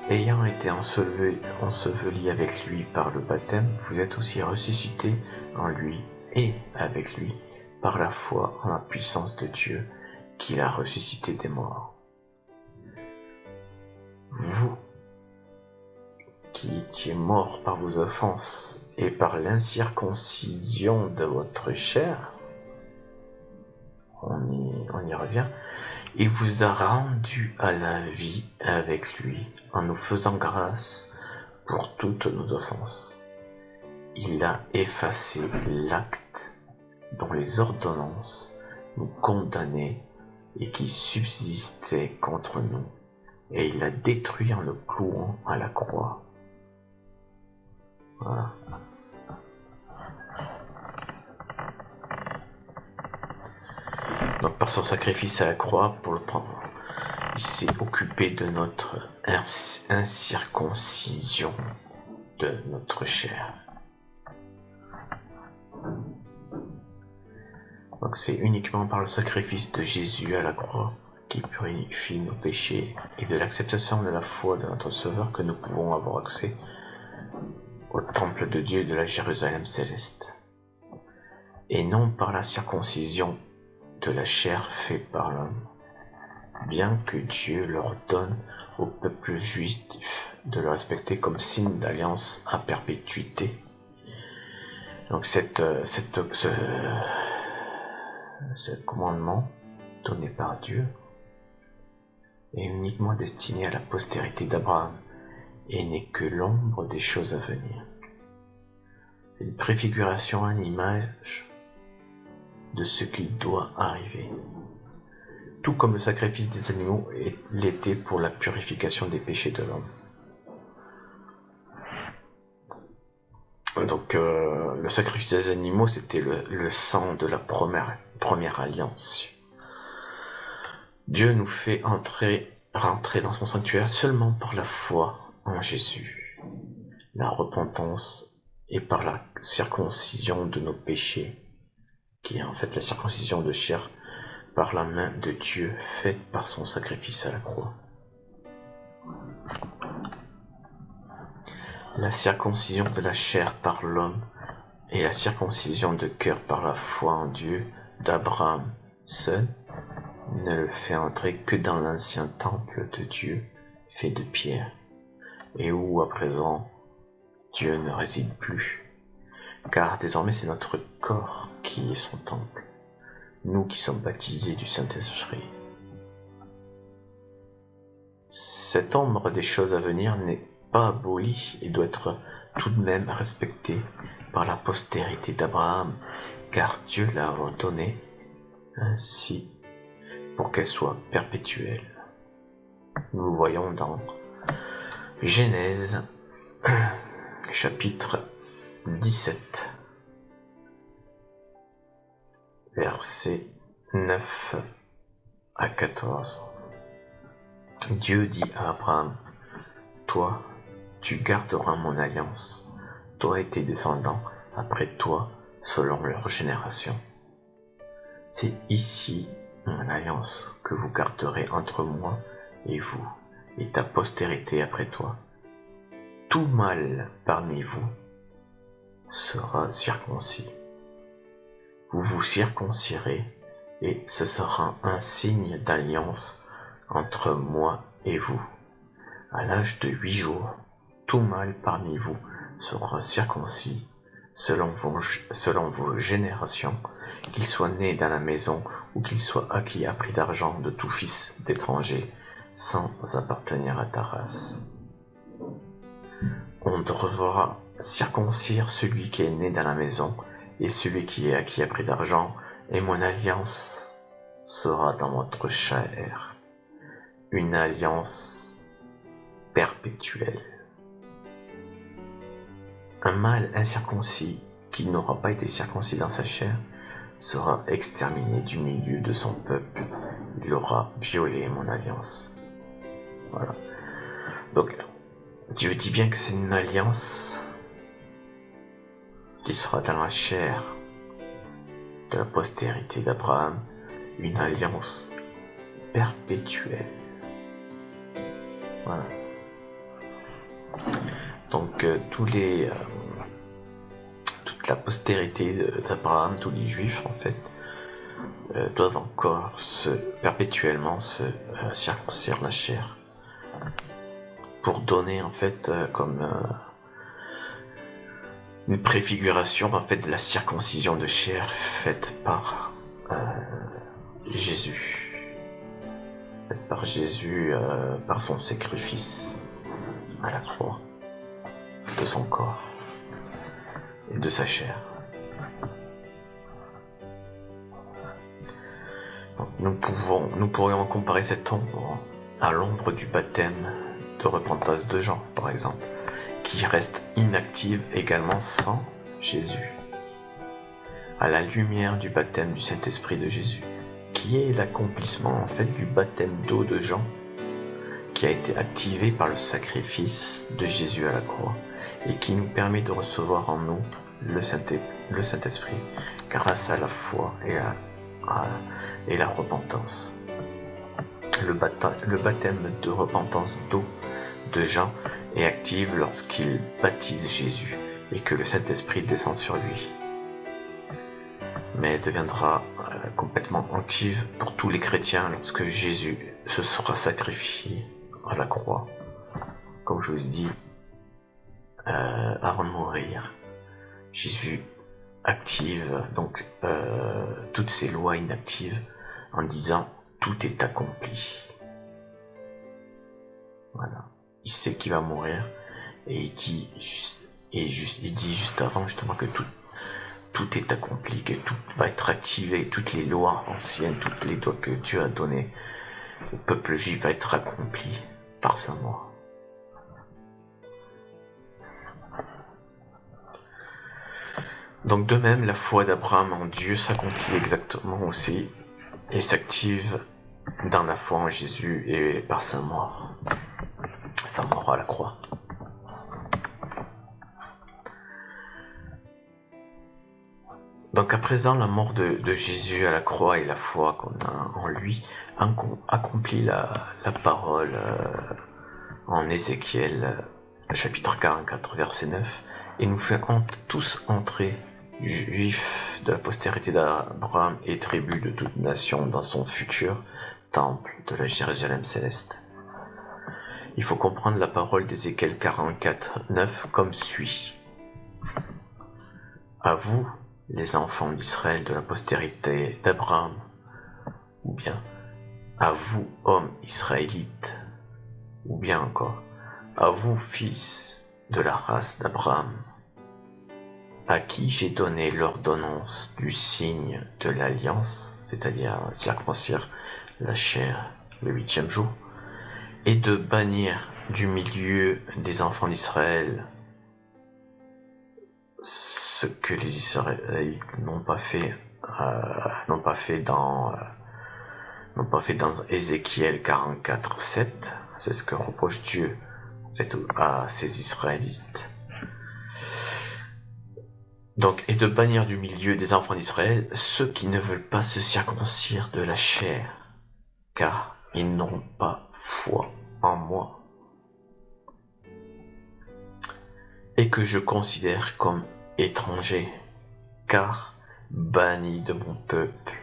Ayant été ensevelis avec lui par le baptême, vous êtes aussi ressuscités en lui et avec lui par la foi en la puissance de Dieu qui l'a ressuscité des morts. Vous qui étiez morts par vos offenses et par l'incirconcision de votre chair, on y revient, il vous a rendus à la vie avec lui en nous faisant grâce pour toutes nos offenses. Il a effacé l'acte dont les ordonnances nous condamnaient et qui subsistait contre nous, et il l'a détruit en le clouant à la croix. Voilà. Donc par son sacrifice à la croix, pour le prendre, il s'est occupé de notre incirconcision de notre chair. Donc c'est uniquement par le sacrifice de Jésus à la croix qui purifie nos péchés et de l'acceptation de la foi de notre Sauveur que nous pouvons avoir accès au temple de Dieu de la Jérusalem céleste, et non par la circoncision de la chair faite par l'homme, bien que Dieu leur donne au peuple juif de le respecter comme signe d'alliance à perpétuité. Donc ce commandement donné par Dieu est uniquement destiné à la postérité d'Abraham et n'est que l'ombre des choses à venir. C'est une préfiguration, une image de ce qui doit arriver. Tout comme le sacrifice des animaux l'était pour la purification des péchés de l'homme. Donc le sacrifice des animaux, c'était le sang de la première alliance. Dieu nous fait rentrer dans son sanctuaire seulement par la foi en Jésus, la repentance et par la circoncision de nos péchés, qui est en fait la circoncision de chair par la main de Dieu faite par son sacrifice à la croix. La circoncision de la chair par l'homme et la circoncision de cœur par la foi en Dieu d'Abraham seul ne le fait entrer que dans l'ancien temple de Dieu fait de pierre, et où à présent Dieu ne réside plus, car désormais c'est notre corps qui est son temple, nous qui sommes baptisés du Saint-Esprit. Cette ombre des choses à venir n'est pas abolie et doit être tout de même respectée par la postérité d'Abraham, car Dieu l'a ordonné ainsi pour qu'elle soit perpétuelle. Nous le voyons dans Genèse chapitre 17, versets 9 à 14. Dieu dit à Abraham: toi, tu garderas mon alliance, toi et tes descendants après toi, selon leur génération. C'est ici mon alliance que vous garderez entre moi et vous, et ta postérité après toi. Tout mâle parmi vous sera circoncis. Vous vous circoncirez, et ce sera un signe d'alliance entre moi et vous. À l'âge de 8 jours, tout mâle parmi vous sera circoncis selon vos générations, qu'il soit né dans la maison ou qu'il soit acquis à prix d'argent de tout fils d'étranger, sans appartenir à ta race. On devra circoncire celui qui est né dans la maison et celui qui a pris d'argent, et mon alliance sera dans votre chair, une alliance perpétuelle. Un mâle incirconcis qui n'aura pas été circoncis dans sa chair sera exterminé du milieu de son peuple. Il aura violé mon alliance. Voilà. Donc, Dieu dit bien que c'est une alliance qui sera dans la chair de la postérité d'Abraham, une alliance perpétuelle. Voilà. Donc, toute la postérité d'Abraham, tous les Juifs en fait, doivent encore perpétuellement se circoncire la chair pour donner en fait comme une préfiguration en fait de la circoncision de chair faite par Jésus, par son sacrifice à la croix de son corps et de sa chair. Donc, nous pourrions comparer cette ombre à l'ombre du baptême de repentance de Jean, par exemple, qui reste inactive également sans Jésus, à la lumière du baptême du Saint-Esprit de Jésus, qui est l'accomplissement en fait du baptême d'eau de Jean, qui a été activé par le sacrifice de Jésus à la croix, et qui nous permet de recevoir en nous le Saint-Esprit grâce à la foi et la repentance. Le baptême de repentance d'eau de Jean est actif lorsqu'il baptise Jésus et que le Saint-Esprit descend sur lui. Mais deviendra complètement active pour tous les chrétiens lorsque Jésus se sera sacrifié à la croix. Comme je vous dis, avant de mourir, Jésus active donc toutes ces lois inactives en disant « tout est accompli ». Voilà. Il sait qu'il va mourir et il dit juste avant justement que tout est accompli, que tout va être activé, toutes les lois anciennes, toutes les lois que Dieu a données au peuple juif va être accompli par sa mort. Donc de même, la foi d'Abraham en Dieu s'accomplit exactement aussi et s'active dans la foi en Jésus et par sa mort à la croix. Donc à présent, la mort de Jésus à la croix et la foi qu'on a en lui accomplit la parole en Ézéchiel chapitre 44 verset 9 et nous fait tous entrer, juifs de la postérité d'Abraham et tribus de toute nation, dans son futur temple de la Jérusalem céleste. Il faut comprendre la parole d'Ézéchiel 44 9 comme suit. À vous, les enfants d'Israël de la postérité d'Abraham, ou bien à vous, hommes israélites, ou bien encore à vous, fils de la race d'Abraham, à qui j'ai donné l'ordonnance du signe de l'alliance, c'est-à-dire circoncire la chair le 8e jour, et de bannir du milieu des enfants d'Israël ce que les Israélites n'ont pas fait dans Ézéchiel 44 7. C'est ce que reproche Dieu en fait à ces Israélites. Donc, et de bannir du milieu des enfants d'Israël ceux qui ne veulent pas se circoncire de la chair, car ils n'ont pas foi en moi, et que je considère comme étrangers, car bannis de mon peuple,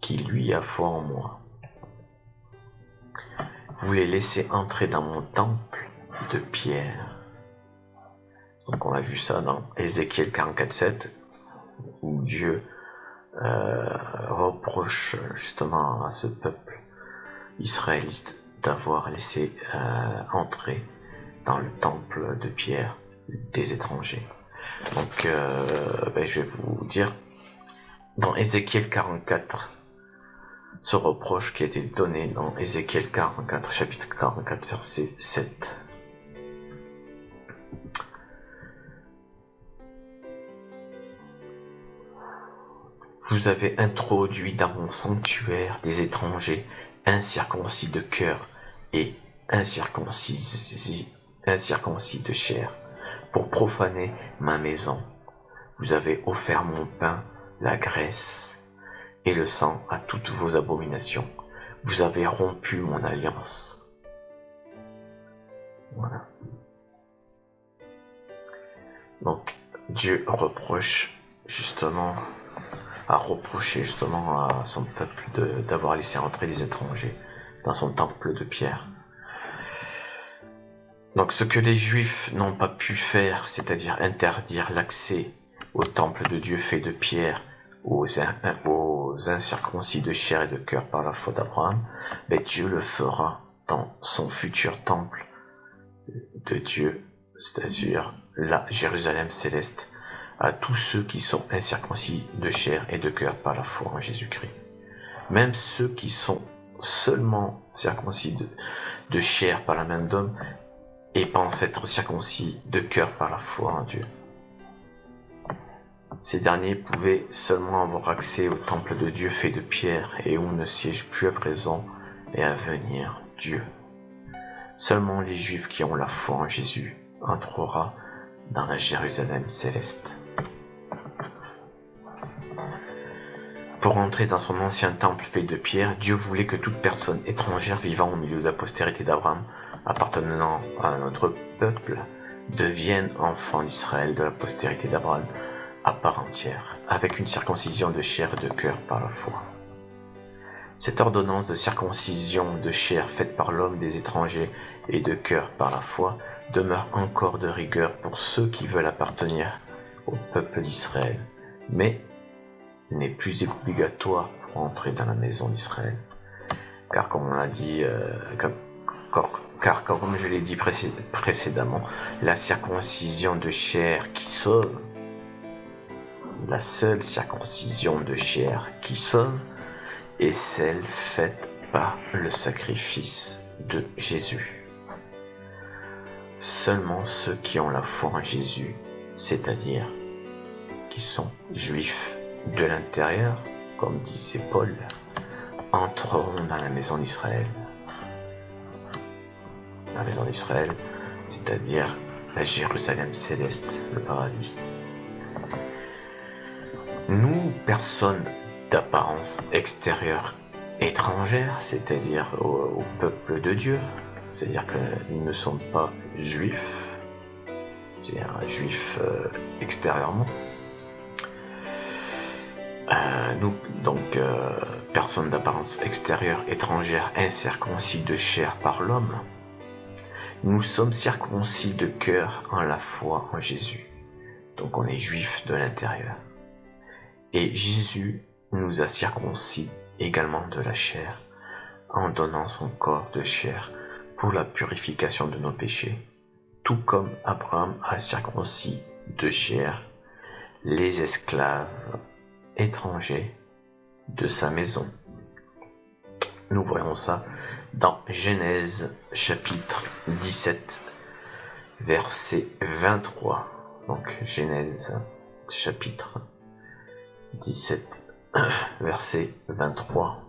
qui lui a foi en moi. Vous les laissez entrer dans mon temple de pierre. Donc on a vu ça dans Ézéchiel 44:7, où Dieu reproche justement à ce peuple israélite d'avoir laissé entrer dans le temple de pierre des étrangers. Donc, je vais vous dire, dans Ézéchiel 44, ce reproche qui a été donné dans Ézéchiel 44, chapitre 44, verset 7. Vous avez introduit dans mon sanctuaire des étrangers incirconcis de cœur et incirconcis de chair, pour profaner ma maison. Vous avez offert mon pain, la graisse et le sang à toutes vos abominations. Vous avez rompu mon alliance. Voilà. Donc, Dieu a reproché justement à son peuple d'avoir laissé entrer des étrangers dans son temple de pierre. Donc ce que les Juifs n'ont pas pu faire, c'est-à-dire interdire l'accès au temple de Dieu fait de pierre aux incirconcis de chair et de cœur par la foi d'Abraham, Dieu le fera dans son futur temple de Dieu, c'est-à-dire la Jérusalem céleste, à tous ceux qui sont incirconcis de chair et de cœur par la foi en Jésus-Christ. Même ceux qui sont seulement circoncis de chair par la main d'homme et pensent être circoncis de cœur par la foi en Dieu. Ces derniers pouvaient seulement avoir accès au temple de Dieu fait de pierre et où ne siège plus à présent et à venir Dieu. Seulement les Juifs qui ont la foi en Jésus entreront dans la Jérusalem céleste. Pour entrer dans son ancien temple fait de pierre, Dieu voulait que toute personne étrangère vivant au milieu de la postérité d'Abraham, appartenant à notre peuple, devienne enfant d'Israël de la postérité d'Abraham à part entière, avec une circoncision de chair et de cœur par la foi. Cette ordonnance de circoncision de chair faite par l'homme des étrangers et de cœur par la foi demeure encore de rigueur pour ceux qui veulent appartenir au peuple d'Israël, mais n'est plus obligatoire pour entrer dans la maison d'Israël. Car comme on l'a dit, comme je l'ai dit précédemment, la circoncision de chair qui sauve, la seule circoncision de chair qui sauve, est celle faite par le sacrifice de Jésus. Seulement ceux qui ont la foi en Jésus, c'est-à-dire qui sont juifs de l'intérieur, comme disait Paul, entreront dans la maison d'Israël. La maison d'Israël, c'est-à-dire la Jérusalem céleste, le paradis. Nous, personnes d'apparence extérieure étrangère, c'est-à-dire au peuple de Dieu, c'est-à-dire que nous ne sommes pas juifs, c'est-à-dire juifs extérieurement. Nous, donc, personnes d'apparence extérieure étrangère incirconcis de chair par l'homme, nous sommes circoncis de cœur en la foi en Jésus. Donc on est juifs de l'intérieur. Et Jésus nous a circoncis également de la chair, en donnant son corps de chair pour la purification de nos péchés, tout comme Abraham a circoncis de chair les esclaves étrangers de sa maison. Nous voyons ça dans Genèse chapitre 17, verset 23. Donc Genèse chapitre 17, verset 23.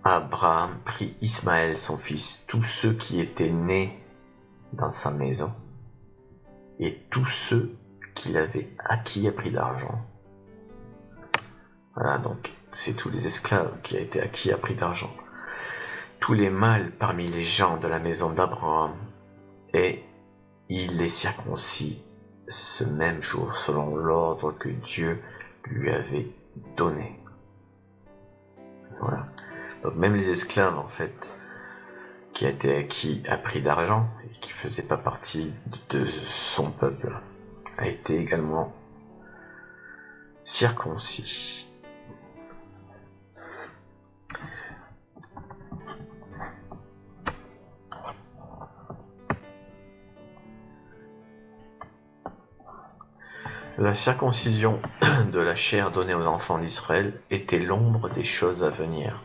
Abraham prit Ismaël son fils, tous ceux qui étaient nés dans sa maison, et tous ceux qu'il avait acquis à prix d'argent. Voilà, donc c'est tous les esclaves qui a été acquis à prix d'argent. Tous les mâles parmi les gens de la maison d'Abraham, et il les circoncis ce même jour selon l'ordre que Dieu lui avait donné. Voilà. Donc même les esclaves en fait qui a été acquis à prix d'argent et qui faisait pas partie de son peuple a été également circoncis. La circoncision de la chair donnée aux enfants d'Israël était l'ombre des choses à venir,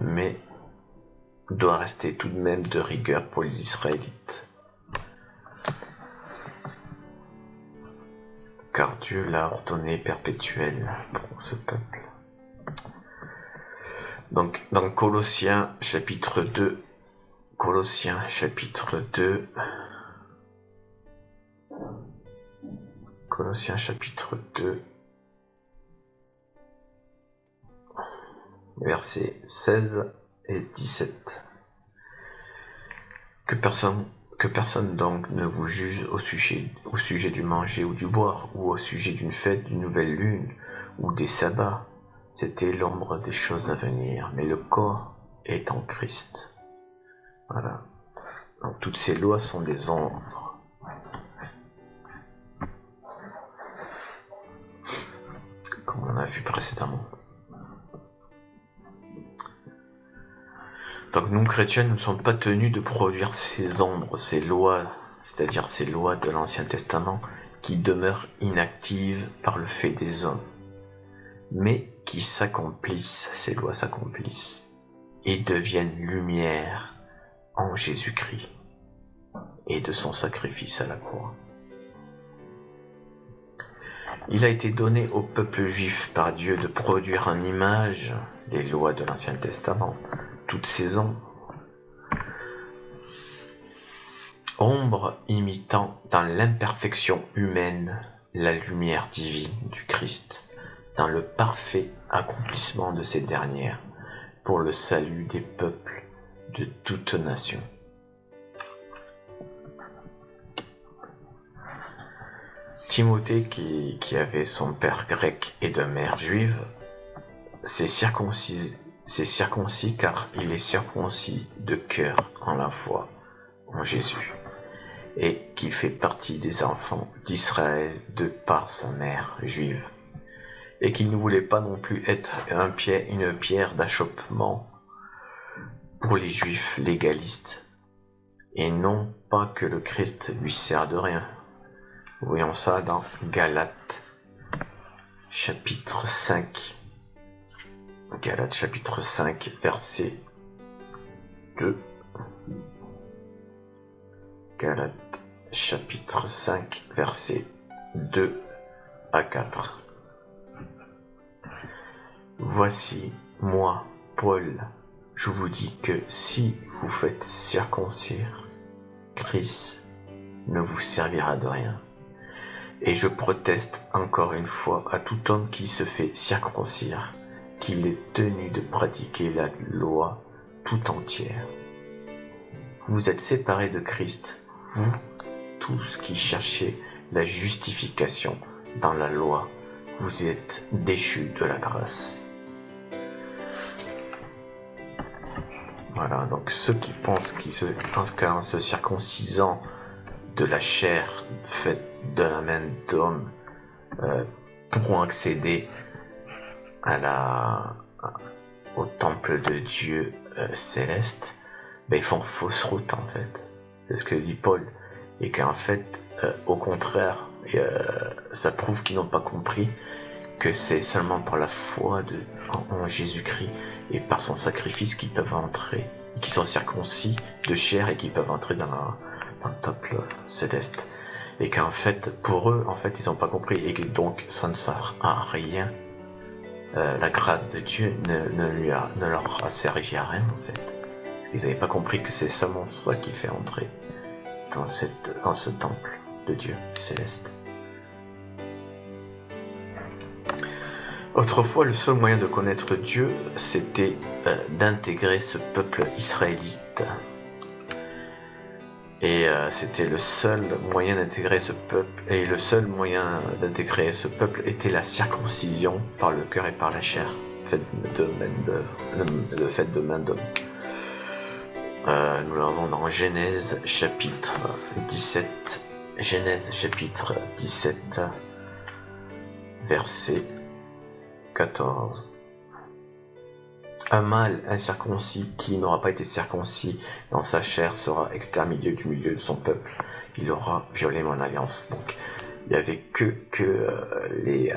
mais doit rester tout de même de rigueur pour les Israélites. Car Dieu l'a ordonné perpétuel pour ce peuple. Donc, dans Colossiens chapitre 2, Colossiens chapitre 2, versets 16 et 17. Que personne donc ne vous juge au sujet du manger ou du boire, ou au sujet d'une fête, d'une nouvelle lune, ou des sabbats. C'était l'ombre des choses à venir, mais le corps est en Christ. Voilà. Donc toutes ces lois sont des ombres. Comme on a vu précédemment. Donc nous, chrétiens, nous ne sommes pas tenus de produire ces ombres, ces lois, c'est-à-dire ces lois de l'Ancien Testament, qui demeurent inactives par le fait des hommes, mais qui s'accomplissent, ces lois s'accomplissent, et deviennent lumière en Jésus-Christ et de son sacrifice à la croix. Il a été donné au peuple juif par Dieu de produire en image les lois de l'Ancien Testament, toutes ces ombres imitant dans l'imperfection humaine la lumière divine du Christ, dans le parfait accomplissement de ces dernières, pour le salut des peuples de toutes nations. Timothée, qui avait son père grec et de mère juive, s'est circoncis car il est circoncis de cœur en la foi en Jésus, et qu'il fait partie des enfants d'Israël de par sa mère juive, et qu'il ne voulait pas non plus être une pierre d'achoppement pour les juifs légalistes, et non pas que le Christ lui sert de rien. Voyons ça dans Galates chapitre 5. Galates chapitre 5, verset 2. Galates chapitre 5, verset 2 à 4. Voici, moi, Paul, je vous dis que si vous faites circoncire, Christ ne vous servira de rien. Et je proteste encore une fois à tout homme qui se fait circoncire, qu'il est tenu de pratiquer la loi tout entière. Vous êtes séparés de Christ, vous tous qui cherchez la justification dans la loi, vous êtes déchus de la grâce. Voilà, donc ceux qui pensent qu'en se circoncisant de la chair faite de la main d'homme pourront accéder au temple de Dieu céleste, ils font fausse route en fait. C'est ce que dit Paul. Et qu'en fait, au contraire, ça prouve qu'ils n'ont pas compris que c'est seulement par la foi en Jésus-Christ et par son sacrifice qu'ils peuvent entrer, qu'ils sont circoncis de chair et qu'ils peuvent entrer dans le temple céleste. Et qu'en fait, pour eux, ils n'ont pas compris et que donc ça ne sert à rien. La grâce de Dieu ne leur a servi à rien en fait. Parce qu'ils n'avaient pas compris que c'est seulement ça qui fait entrer dans ce temple de Dieu céleste. Autrefois, le seul moyen de connaître Dieu, c'était d'intégrer ce peuple israélite. Et c'était le seul moyen d'intégrer ce peuple. Et le seul moyen d'intégrer ce peuple était la circoncision par le cœur et par la chair, le fait de main d'homme. Nous l'avons dans Genèse chapitre 17. Genèse chapitre 17, verset 14. Un mâle incirconcis qui n'aura pas été circoncis dans sa chair sera exterminé du milieu de son peuple. Il aura violé mon alliance. Donc, il y avait que les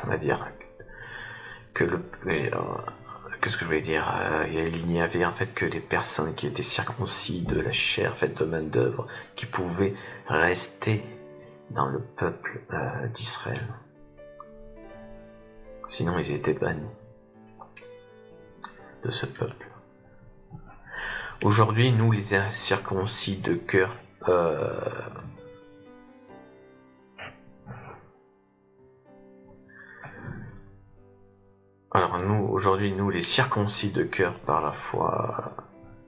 on va dire que qu'est-ce que je voulais dire, il n'y avait en fait que les personnes qui étaient circoncis de la chair faite de main d'œuvre qui pouvaient rester dans le peuple d'Israël. Sinon ils étaient bannis de ce peuple. Aujourd'hui, nous les incirconcis de cœur, alors nous les circoncis de cœur par la foi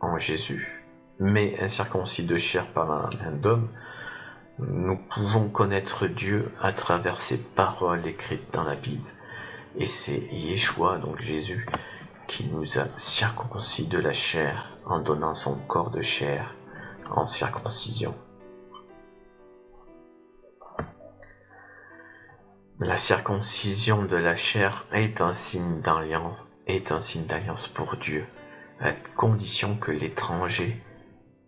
en Jésus, mais incirconcis de chair par la main d'homme, nous pouvons connaître Dieu à travers ces paroles écrites dans la Bible. Et c'est Yeshua, donc Jésus, qui nous a circoncis de la chair en donnant son corps de chair en circoncision. La circoncision de la chair est un signe d'alliance pour Dieu, à condition que l'étranger,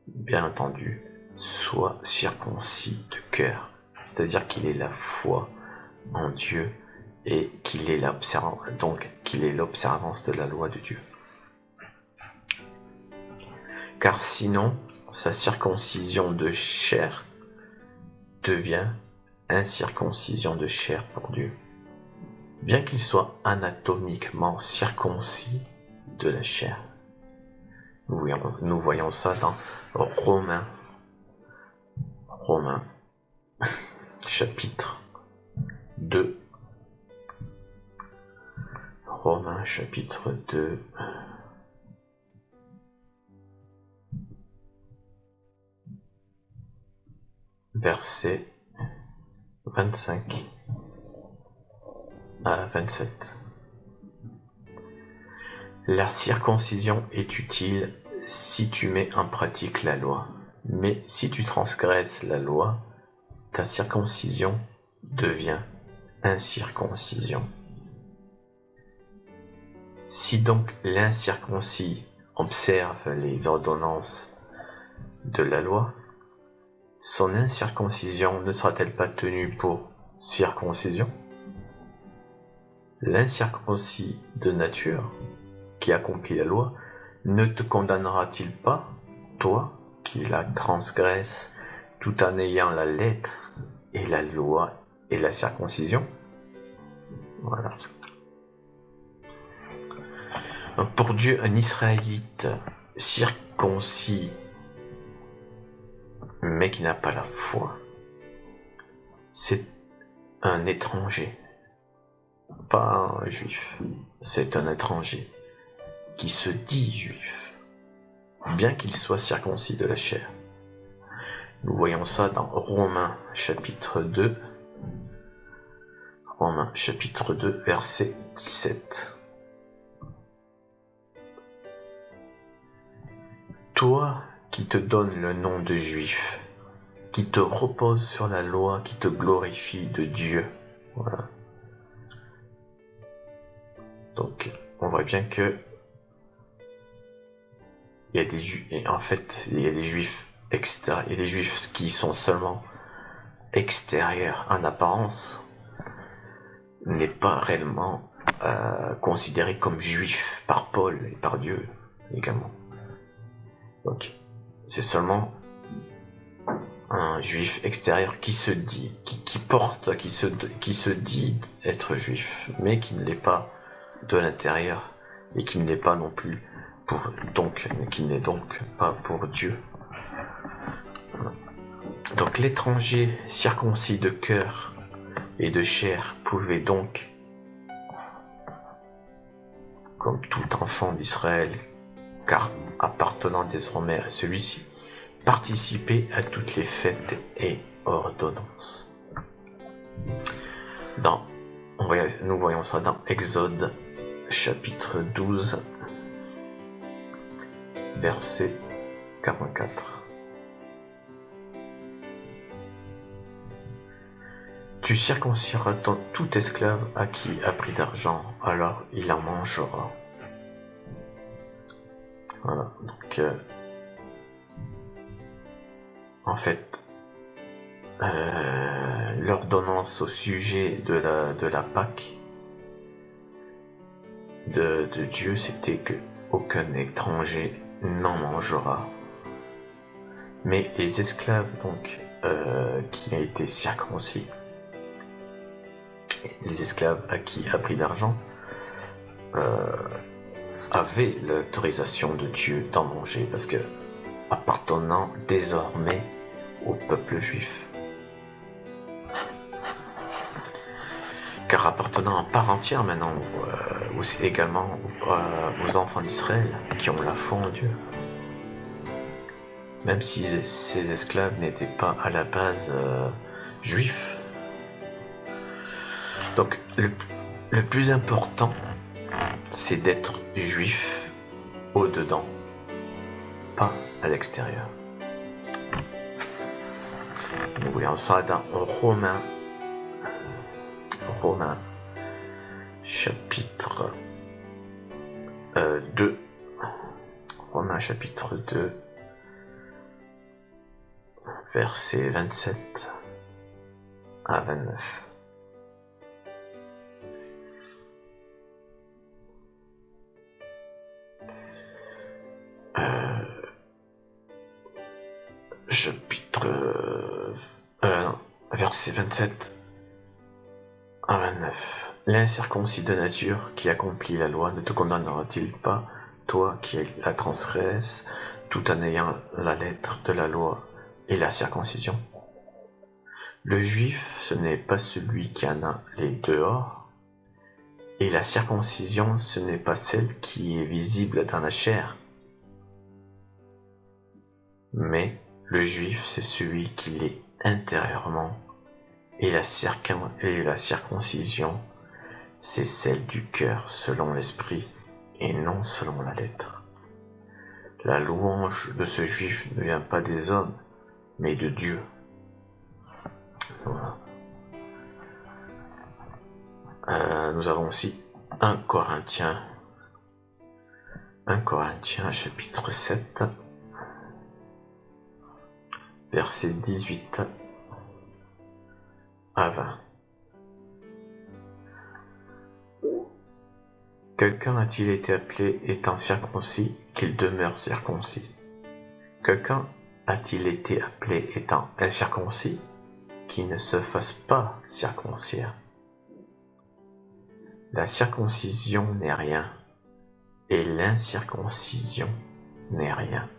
bien entendu, soit circoncis de cœur, c'est-à-dire qu'il ait la foi en Dieu et qu'il ait l'observance de la loi de Dieu. Car sinon, sa circoncision de chair devient incirconcision de chair pour Dieu, bien qu'il soit anatomiquement circoncis de la chair. Nous voyons ça dans Romains chapitre 2. Romains chapitre 2. Verset 25 à 27. La circoncision est utile si tu mets en pratique la loi, mais si tu transgresses la loi, ta circoncision devient incirconcision. Si donc l'incirconcis observe les ordonnances de la loi, son incirconcision ne sera-t-elle pas tenue pour circoncision? L'incirconcis de nature, qui accomplit la loi, ne te condamnera-t-il pas, toi, qui la transgresses, tout en ayant la lettre et la loi et la circoncision? Voilà. Donc pour Dieu, un Israélite circoncis, mais qui n'a pas la foi, c'est un étranger, pas un juif. C'est un étranger qui se dit juif, bien qu'il soit circoncis de la chair. Nous voyons ça dans Romains chapitre 2, verset 17. Toi qui te donnes le nom de juif, qui te repose sur la loi, qui te glorifie de Dieu. Voilà. Donc, on voit bien que il y a des juifs extérieurs, il y a des juifs qui sont seulement extérieurs en apparence, n'est pas réellement considéré comme juif par Paul et par Dieu également. Donc, c'est seulement un juif extérieur qui se dit, qui se dit être juif, mais qui ne l'est pas de l'intérieur et qui ne l'est pas non plus qui n'est donc pas pour Dieu. Donc l'étranger circoncis de cœur et de chair pouvait donc, comme tout enfant d'Israël, car appartenant désormais à celui-ci, participer à toutes les fêtes et ordonnances. Nous voyons ça dans Exode chapitre 12, verset 44. Tu circonciras tout esclave à qui a pris d'argent, alors il en mangera. Voilà, donc en fait, l'ordonnance au sujet de la Pâque de Dieu, c'était que aucun étranger n'en mangera. Mais les esclaves, donc, qui ont été circoncis, les esclaves à qui a pris l'argent, avaient l'autorisation de Dieu d'en manger, parce que appartenant désormais au peuple juif. Car appartenant en part entière maintenant aussi également aux enfants d'Israël qui ont la foi en Dieu. Même si ces esclaves n'étaient pas à la base juifs. Donc le plus important, c'est d'être juif au-dedans, pas à l'extérieur. Nous voyons ça dans Romains chapitre 2. Romains chapitre 2, versets 27 à 29. Verset 27 à 29. L'incirconcis de nature qui accomplit la loi ne te condamnera-t-il pas, toi qui la transgresses, tout en ayant la lettre de la loi et la circoncision? Le juif, ce n'est pas celui qui en a les dehors, et la circoncision, ce n'est pas celle qui est visible dans la chair. Mais le juif, c'est celui qui l'est intérieurement, et la circoncision, c'est celle du cœur selon l'esprit et non selon la lettre. La louange de ce juif ne vient pas des hommes, mais de Dieu. Voilà. Nous avons aussi 1 Corinthiens chapitre 7, versets 18 à 20. Quelqu'un a-t-il été appelé étant circoncis qu'il demeure circoncis? Quelqu'un a-t-il été appelé étant incirconcis qu'il ne se fasse pas circoncire? La circoncision n'est rien, et l'incirconcision n'est rien.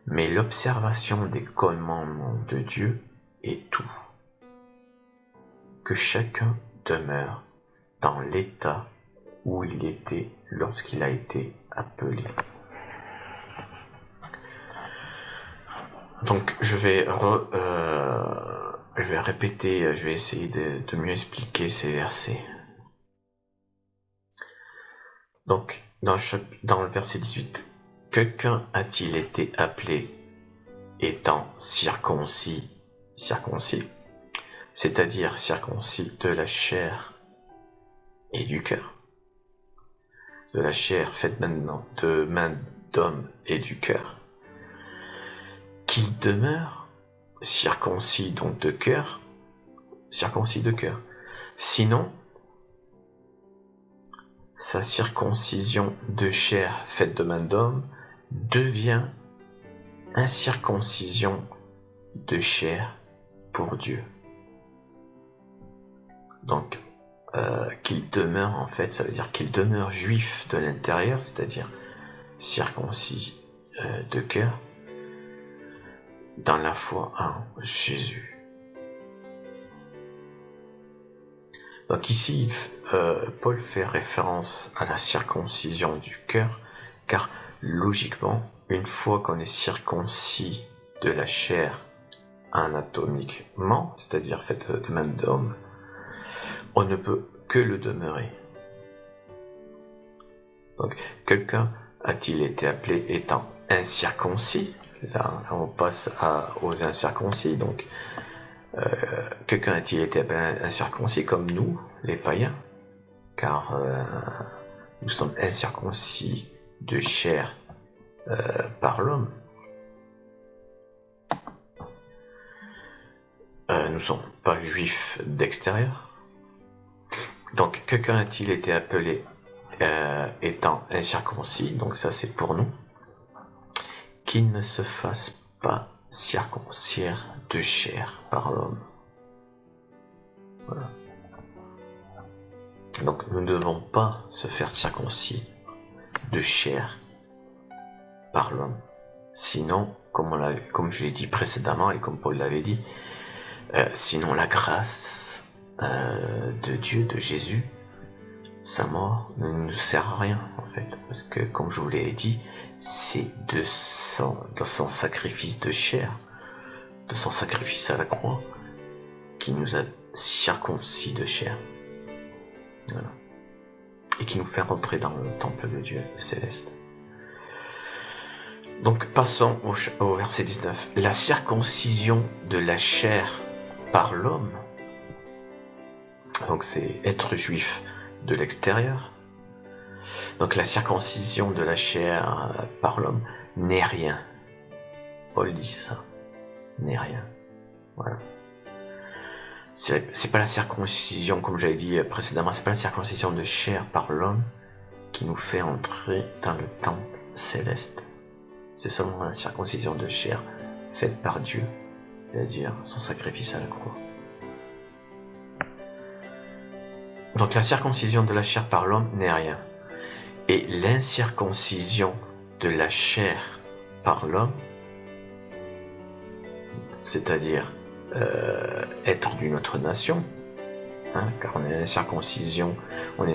Mais l'observation des commandements de Dieu est tout. Que chacun demeure dans l'état où il était lorsqu'il a été appelé. Donc je vais répéter, je vais essayer de mieux expliquer ces versets. Donc dans le verset 18, quelqu'un a-t-il été appelé étant circoncis, c'est-à-dire circoncis de la chair et du cœur, de la chair faite maintenant de main d'homme et du cœur, qu'il demeure circoncis donc de cœur, sinon sa circoncision de chair faite de main d'homme devient incirconcision de chair pour Dieu. Donc qu'il demeure, en fait, ça veut dire qu'il demeure juif de l'intérieur, c'est-à-dire circoncis de cœur, dans la foi en Jésus. Donc ici, Paul fait référence à la circoncision du cœur, car logiquement, une fois qu'on est circoncis de la chair anatomiquement, c'est-à-dire faite de main d'homme, on ne peut que le demeurer. Donc, quelqu'un a-t-il été appelé étant incirconcis? Là, on passe aux incirconcis. Donc, quelqu'un a-t-il été appelé incirconcis comme nous, les païens? Car nous sommes incirconcis de chair par l'homme. nous ne sommes pas juifs d'extérieur. Donc, que quand a-t-il été appelé étant incirconcis, donc ça c'est pour nous, qu'il ne se fasse pas circoncire de chair par l'homme. Voilà. Donc nous ne devons pas se faire circoncis de chair par l'homme. Sinon, comme je l'ai dit précédemment et comme Paul l'avait dit, sinon la grâce de Dieu, de Jésus, sa mort ne nous sert à rien en fait, parce que comme je vous l'ai dit, c'est de son sacrifice de chair, de son sacrifice à la croix, qui nous a circoncis de chair. Voilà. Et qui nous fait rentrer dans le temple de Dieu céleste. Donc passons au verset 19. La circoncision de la chair par l'homme, donc c'est être juif de l'extérieur. Donc la circoncision de la chair par l'homme n'est rien. Paul dit ça, n'est rien. Voilà. C'est pas la circoncision, comme j'avais dit précédemment, c'est pas la circoncision de chair par l'homme qui nous fait entrer dans le temple céleste. C'est seulement la circoncision de chair faite par Dieu, c'est-à-dire son sacrifice à la croix. Donc la circoncision de la chair par l'homme n'est rien. Et l'incirconcision de la chair par l'homme, c'est-à-dire être d'une autre nation, car on est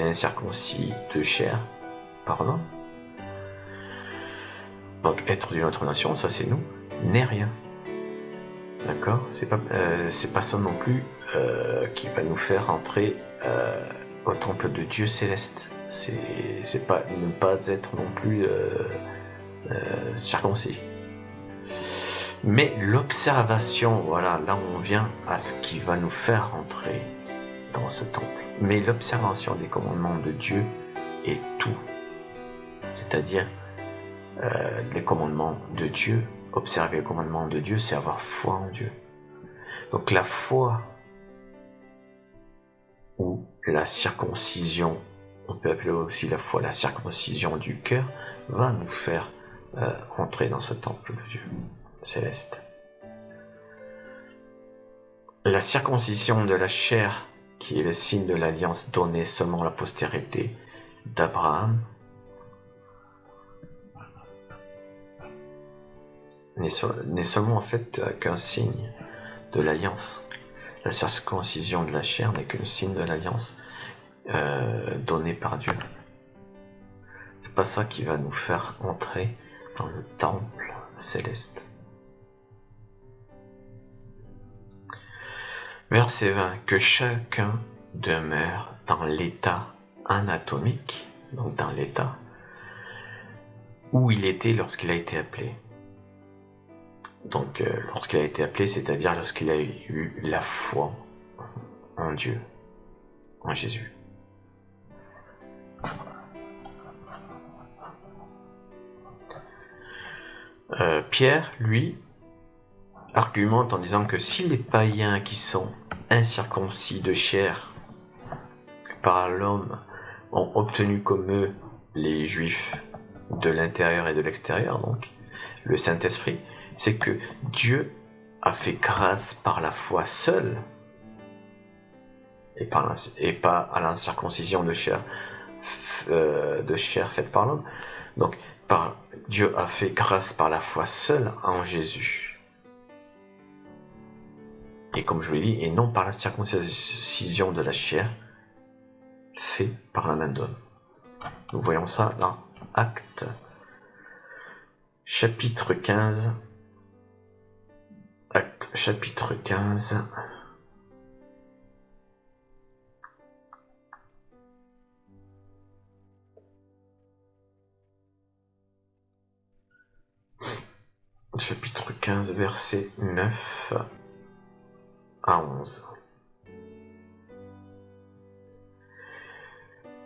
incirconcis de chair par l'homme. Donc être d'une autre nation, ça c'est nous, n'est rien. D'accord ? C'est pas ça non plus qui va nous faire entrer au temple de Dieu céleste. C'est pas ne pas être non plus circoncis. Mais l'observation, voilà, là on vient à ce qui va nous faire entrer dans ce temple. Mais l'observation des commandements de Dieu est tout. C'est-à-dire les commandements de Dieu, observer les commandements de Dieu, c'est avoir foi en Dieu. Donc la foi ou la circoncision, on peut appeler aussi la foi la circoncision du cœur, va nous faire entrer dans ce temple de Dieu céleste. La circoncision de la chair, qui est le signe de l'alliance donnée seulement à la postérité d'Abraham, n'est seulement en fait qu'un signe de l'alliance. La circoncision de la chair n'est qu'un signe de l'alliance donnée par Dieu. C'est pas ça qui va nous faire entrer dans le temple céleste. Verset 20. Que chacun demeure dans l'état anatomique, donc dans l'état où il était lorsqu'il a été appelé. Donc lorsqu'il a été appelé, c'est-à-dire lorsqu'il a eu la foi en Dieu, en Jésus. Pierre, lui, argumente en disant que si les païens qui sont incirconcis de chair par l'homme ont obtenu comme eux les juifs de l'intérieur et de l'extérieur, donc le Saint-Esprit, c'est que Dieu a fait grâce par la foi seule et pas à l'incirconcision de chair faite par l'homme. Donc Dieu a fait grâce par la foi seule en Jésus. Et comme je vous l'ai dit, et non par la circoncision de la chair faite par la main d'homme. Nous voyons ça dans Actes, chapitre 15. Actes, chapitre 15. Chapitre 15, verset 9 à 11.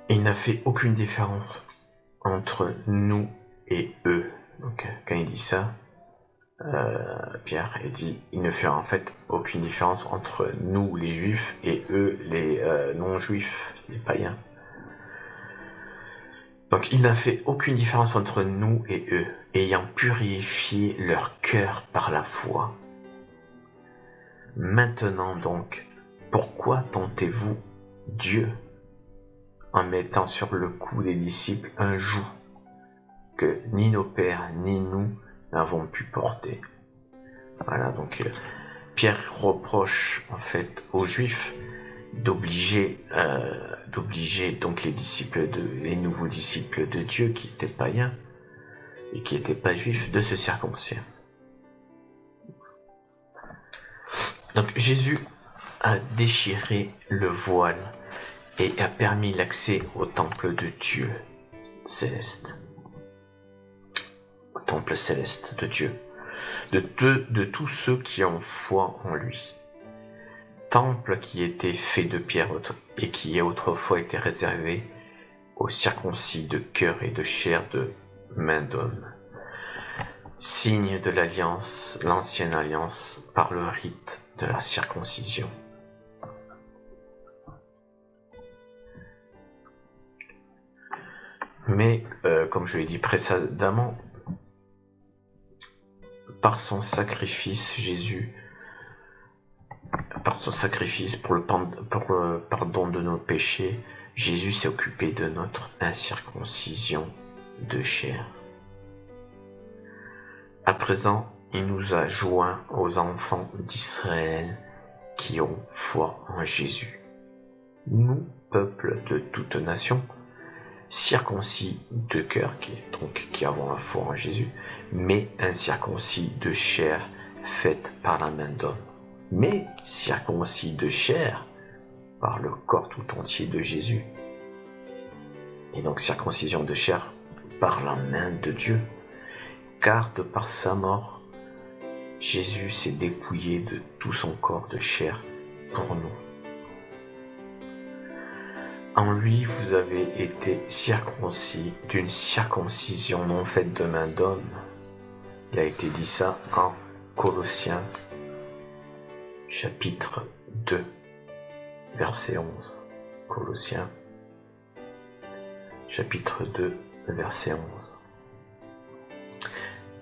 Il n'a fait aucune différence entre nous et eux. Donc, quand il dit ça, Pierre, il dit, il ne fait en fait aucune différence entre nous les juifs et eux les non-juifs, les païens. Donc il n'a fait aucune différence entre nous et eux, ayant purifié leur cœur par la foi. Maintenant donc, pourquoi tentez-vous Dieu en mettant sur le cou des disciples un joug que ni nos pères ni nous n'avons pu porter? Voilà, donc Pierre reproche en fait aux Juifs d'obliger donc les nouveaux disciples de Dieu qui étaient païens et qui n'étaient pas juifs de se circoncire. Donc Jésus a déchiré le voile et a permis l'accès au temple de Dieu céleste, au temple céleste de Dieu, de tous ceux qui ont foi en lui. Temple qui était fait de pierre et qui a autrefois été réservé aux circoncis de cœur et de chair de main d'homme, signe de l'alliance, l'ancienne alliance, par le rite de la circoncision. Mais, comme je l'ai dit précédemment, par son sacrifice, Jésus, par son sacrifice pour le pardon de nos péchés, Jésus s'est occupé de notre incirconcision de chair. À présent, il nous a joints aux enfants d'Israël qui ont foi en Jésus. Nous, peuple de toute nation, circoncis de cœur, qui avons la foi en Jésus, mais incirconcis de chair faite par la main d'homme, mais circoncis de chair par le corps tout entier de Jésus. Et donc circoncision de chair par la main de Dieu, car de par sa mort, Jésus s'est dépouillé de tout son corps de chair pour nous. En lui, vous avez été circoncis d'une circoncision non faite de main d'homme. Il a été dit ça en Colossiens, chapitre 2, verset 11. Colossiens, chapitre 2, verset 11.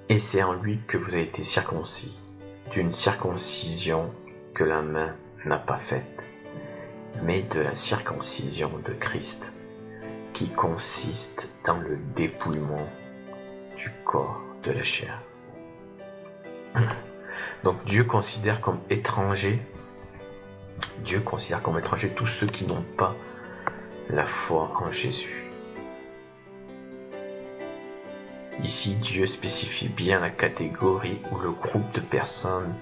Et c'est en lui que vous avez été circoncis, d'une circoncision que la main n'a pas faite, mais de la circoncision de Christ, qui consiste dans le dépouillement du corps de la chair. Donc Dieu considère comme étrangers tous ceux qui n'ont pas la foi en Jésus. Ici, Dieu spécifie bien la catégorie ou le groupe de personnes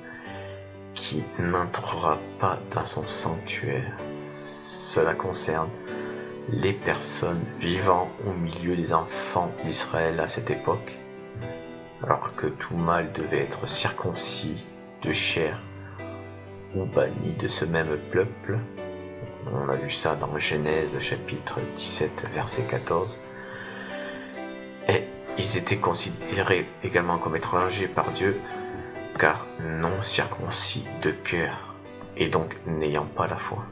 qui n'entrera pas dans son sanctuaire. Cela concerne les personnes vivant au milieu des enfants d'Israël à cette époque, alors que tout mâle devait être circoncis de chair ou banni de ce même peuple. On a vu ça dans Genèse chapitre 17 verset 14. Et ils étaient considérés également comme étrangers par Dieu, car non circoncis de cœur, et donc n'ayant pas la foi,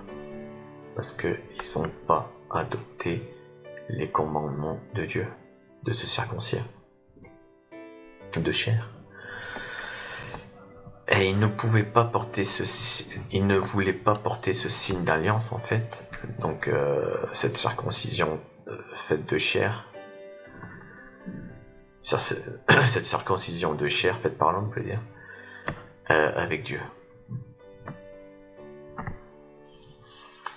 parce qu'ils n'ont pas adopté les commandements de Dieu, de se circoncire de chair. Et ils ne voulaient pas porter ce signe d'alliance en fait, donc cette circoncision faite de chair. Cette circoncision de chair faite par l'homme, je veux dire, avec Dieu.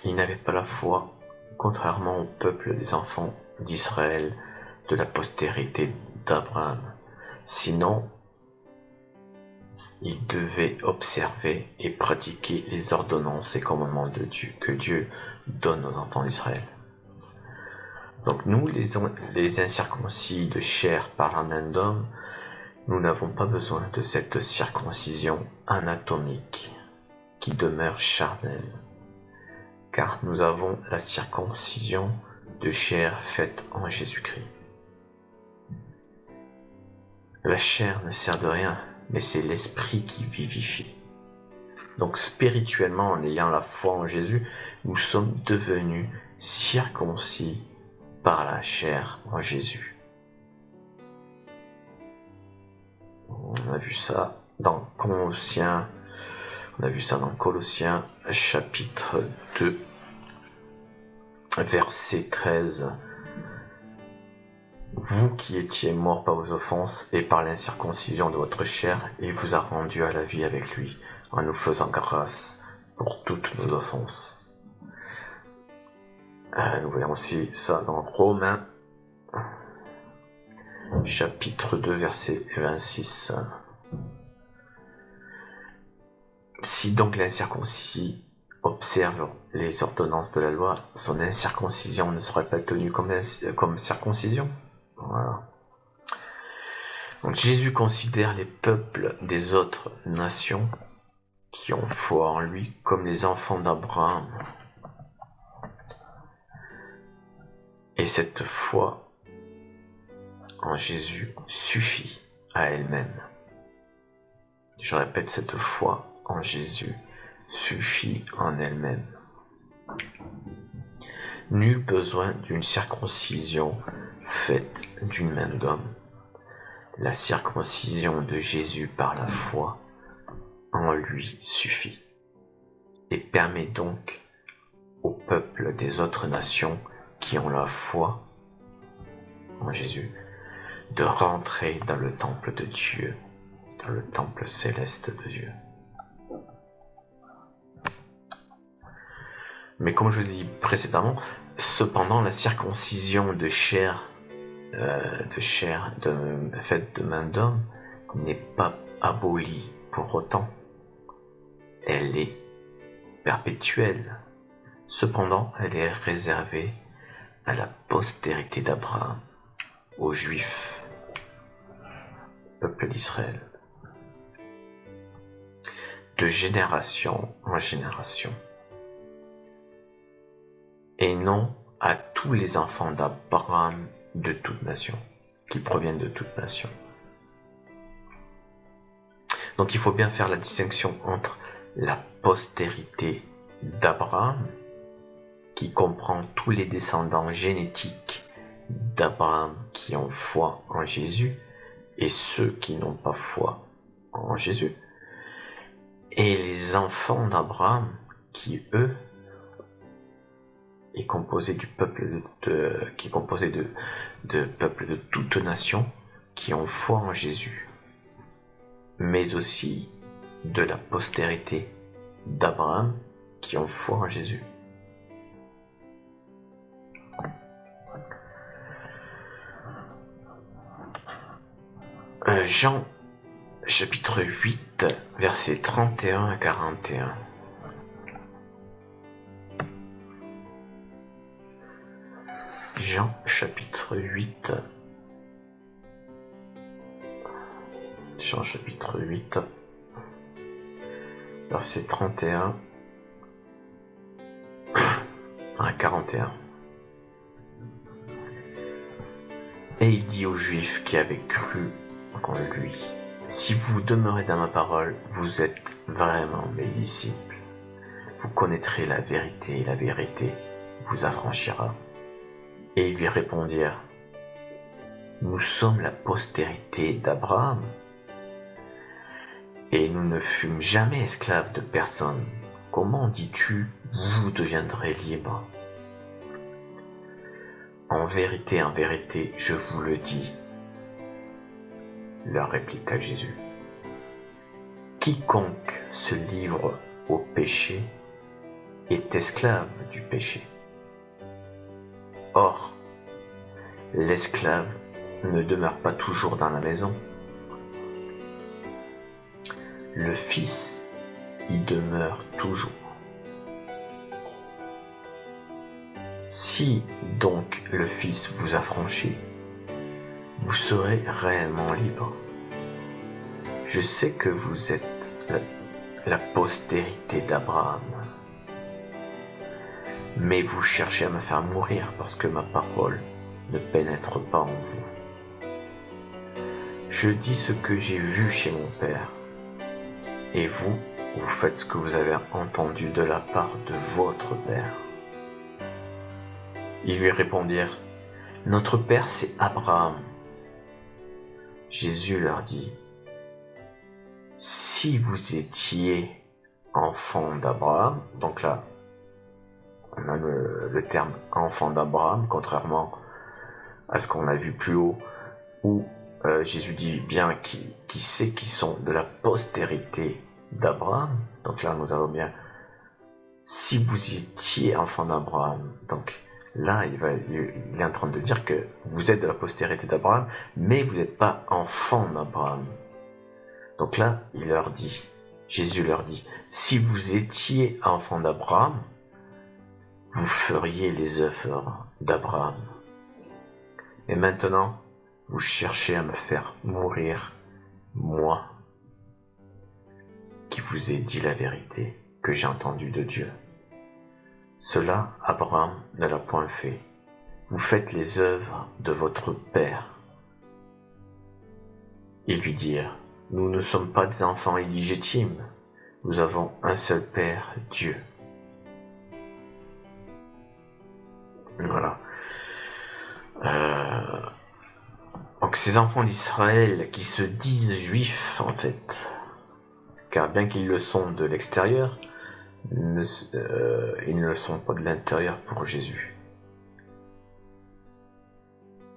Ils n'avaient pas la foi, contrairement au peuple des enfants d'Israël, de la postérité d'Abraham. Sinon, ils devaient observer et pratiquer les ordonnances et commandements de Dieu que Dieu donne aux enfants d'Israël. Donc nous, les incirconcis de chair par la main d'homme, nous n'avons pas besoin de cette circoncision anatomique qui demeure charnelle, car nous avons la circoncision de chair faite en Jésus-Christ. La chair ne sert de rien, mais c'est l'esprit qui vivifie. Donc spirituellement, en ayant la foi en Jésus, nous sommes devenus circoncis par la chair en Jésus. On a vu ça dans Colossiens, chapitre 2, verset 13. Vous qui étiez morts par vos offenses et par l'incirconcision de votre chair, il vous a rendus à la vie avec lui, en nous faisant grâce pour toutes nos offenses. Nous voyons aussi ça dans Romains, chapitre 2, verset 26. Si donc l'incirconcis observe les ordonnances de la loi, son incirconcision ne serait pas tenue comme circoncision. Voilà. Donc Jésus considère les peuples des autres nations qui ont foi en lui comme les enfants d'Abraham. Et cette foi en Jésus suffit à elle-même. Je répète, cette foi en Jésus suffit en elle-même. Nul besoin d'une circoncision faite d'une main d'homme. La circoncision de Jésus par la foi en lui suffit et permet donc au peuple des autres nations qui ont la foi en Jésus de rentrer dans le temple de Dieu, dans le temple céleste de Dieu. Mais comme je vous dis précédemment, cependant la circoncision de chair faite de main d'homme n'est pas abolie pour autant. Elle est perpétuelle. Cependant, elle est réservée à la postérité d'Abraham, aux Juifs, peuple d'Israël, de génération en génération, et non à tous les enfants d'Abraham de toute nation, qui proviennent de toute nation. Donc il faut bien faire la distinction entre la postérité d'Abraham, qui comprend tous les descendants génétiques d'Abraham qui ont foi en Jésus, et ceux qui n'ont pas foi en Jésus, et les enfants d'Abraham qui, eux, est composé du peuple qui est composé de peuples de toute nation qui ont foi en Jésus, mais aussi de la postérité d'Abraham qui ont foi en Jésus. Jean chapitre 8 versets 31 à 41. Jean chapitre 8 verset 31 à 41. Et il dit aux Juifs qui avaient cru en lui: si vous demeurez dans ma parole, vous êtes vraiment mes disciples. Vous connaîtrez la vérité et la vérité vous affranchira. Et ils lui répondirent: nous sommes la postérité d'Abraham, et nous ne fûmes jamais esclaves de personne. Comment dis-tu, vous deviendrez libres? En vérité, je vous le dis, leur répliqua Jésus. Quiconque se livre au péché est esclave du péché. Or, l'esclave ne demeure pas toujours dans la maison. Le Fils y demeure toujours. Si donc le Fils vous affranchit, vous serez réellement libre. Je sais que vous êtes la postérité d'Abraham, mais vous cherchez à me faire mourir parce que ma parole ne pénètre pas en vous. Je dis ce que j'ai vu chez mon Père. Et vous, vous faites ce que vous avez entendu de la part de votre Père. » Ils lui répondirent, « Notre Père, c'est Abraham. » Jésus leur dit, « Si vous étiez enfant d'Abraham, » donc là, on a le terme enfant d'Abraham, contrairement à ce qu'on a vu plus haut, où Jésus dit bien qui sait qui sont de la postérité d'Abraham. Donc là, nous avons bien, si vous étiez enfant d'Abraham, donc là, il est en train de dire que vous êtes de la postérité d'Abraham, mais vous n'êtes pas enfant d'Abraham. Donc là, Jésus leur dit, si vous étiez enfant d'Abraham, vous feriez les œuvres d'Abraham. Et maintenant, vous cherchez à me faire mourir, moi, qui vous ai dit la vérité que j'ai entendue de Dieu. Cela, Abraham ne l'a point fait. Vous faites les œuvres de votre père. Ils lui dirent, nous ne sommes pas des enfants illégitimes, nous avons un seul Père, Dieu. Voilà. Donc ces enfants d'Israël qui se disent juifs en fait, car bien qu'ils le sont de l'extérieur, ils ne le sont pas de l'intérieur pour Jésus.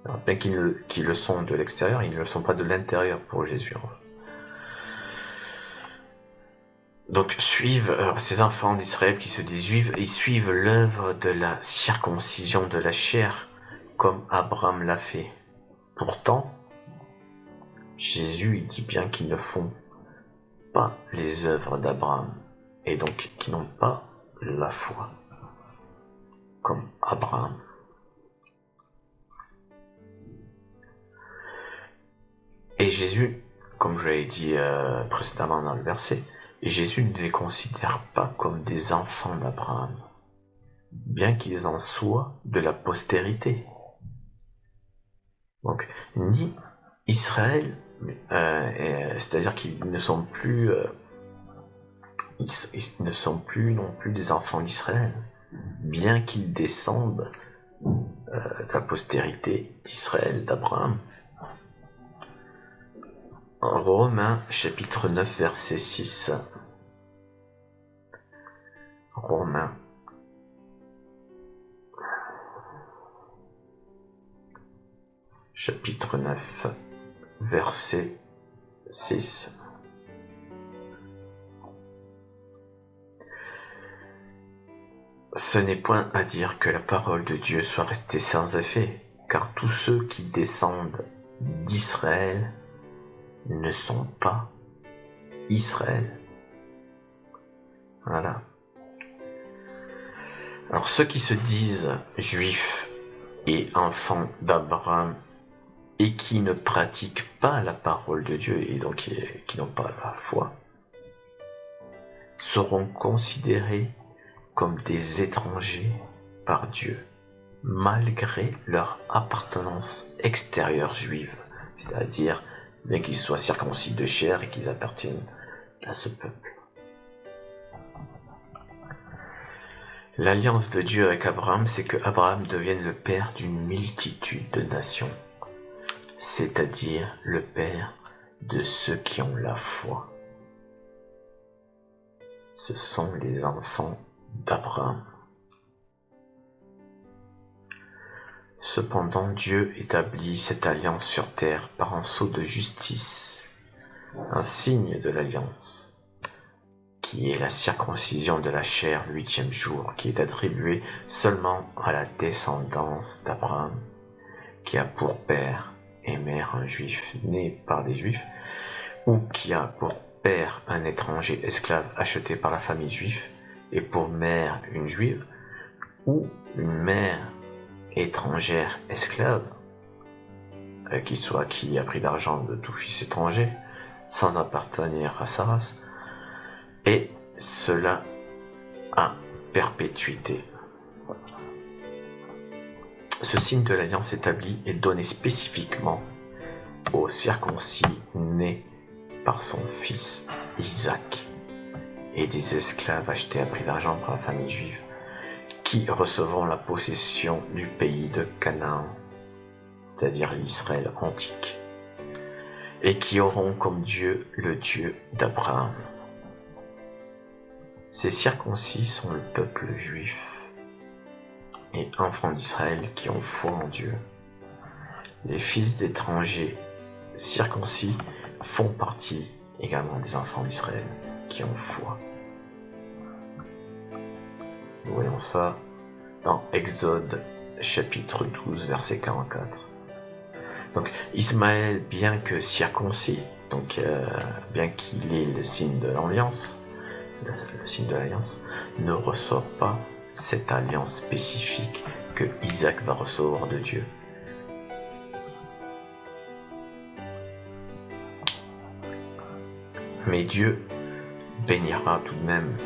Alors, bien qu'ils le sont de l'extérieur, ils ne le sont pas de l'intérieur pour Jésus. Donc ces enfants d'Israël qui se disent juifs, ils suivent l'œuvre de la circoncision de la chair, comme Abraham l'a fait. Pourtant, Jésus dit bien qu'ils ne font pas les œuvres d'Abraham, et donc qui n'ont pas la foi, comme Abraham. Et Jésus, comme je l'ai dit précédemment dans le verset, et Jésus ne les considère pas comme des enfants d'Abraham, bien qu'ils en soient de la postérité. Donc, ni Israël, c'est-à-dire qu'ils ne sont plus, ils ne sont plus non plus des enfants d'Israël, bien qu'ils descendent de la postérité d'Israël, d'Abraham. En Romains chapitre 9 verset 6. Romains chapitre 9 verset 6. Ce n'est point à dire que la parole de Dieu soit restée sans effet, car tous ceux qui descendent d'Israël ne sont pas Israël. Voilà. Alors ceux qui se disent juifs et enfants d'Abraham et qui ne pratiquent pas la parole de Dieu et donc qui n'ont pas la foi, seront considérés comme des étrangers par Dieu, malgré leur appartenance extérieure juive, c'est-à-dire bien qu'ils soient circoncis de chair et qu'ils appartiennent à ce peuple. L'alliance de Dieu avec Abraham, c'est que Abraham devienne le père d'une multitude de nations, c'est-à-dire le père de ceux qui ont la foi. Ce sont les enfants d'Abraham. Cependant, Dieu établit cette alliance sur terre par un sceau de justice, un signe de l'alliance, qui est la circoncision de la chair le 8e jour, qui est attribuée seulement à la descendance d'Abraham, qui a pour père et mère un juif né par des juifs, ou qui a pour père un étranger esclave acheté par la famille juive, et pour mère une juive, ou une mère étrangère esclave, qui a pris l'argent de tout fils étranger, sans appartenir à sa race, et cela à perpétuité. Ce signe de l'alliance établi est donné spécifiquement aux circoncis nés par son fils Isaac, et des esclaves achetés à prix d'argent par la famille juive, qui recevront la possession du pays de Canaan, c'est-à-dire l'Israël antique, et qui auront comme Dieu le Dieu d'Abraham. Ces circoncis sont le peuple juif et enfants d'Israël qui ont foi en Dieu. Les fils d'étrangers circoncis font partie également des enfants d'Israël qui ont foi. Nous voyons ça dans Exode chapitre 12 verset 44. Donc Ismaël, bien que circoncis, donc bien qu'il ait le signe de l'alliance, ne reçoit pas cette alliance spécifique que Isaac va recevoir de Dieu. Mais Dieu bénira tout de même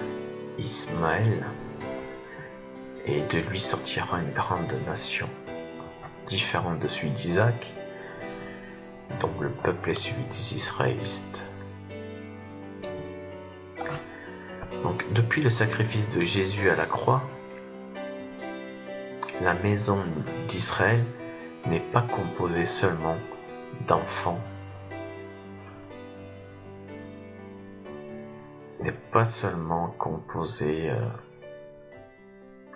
Ismaël, et de lui sortira une grande nation, différente de celui d'Isaac, dont le peuple est celui des Israélites. Donc, depuis le sacrifice de Jésus à la croix, la maison d'Israël n'est pas composée seulement d'enfants, n'est pas seulement composée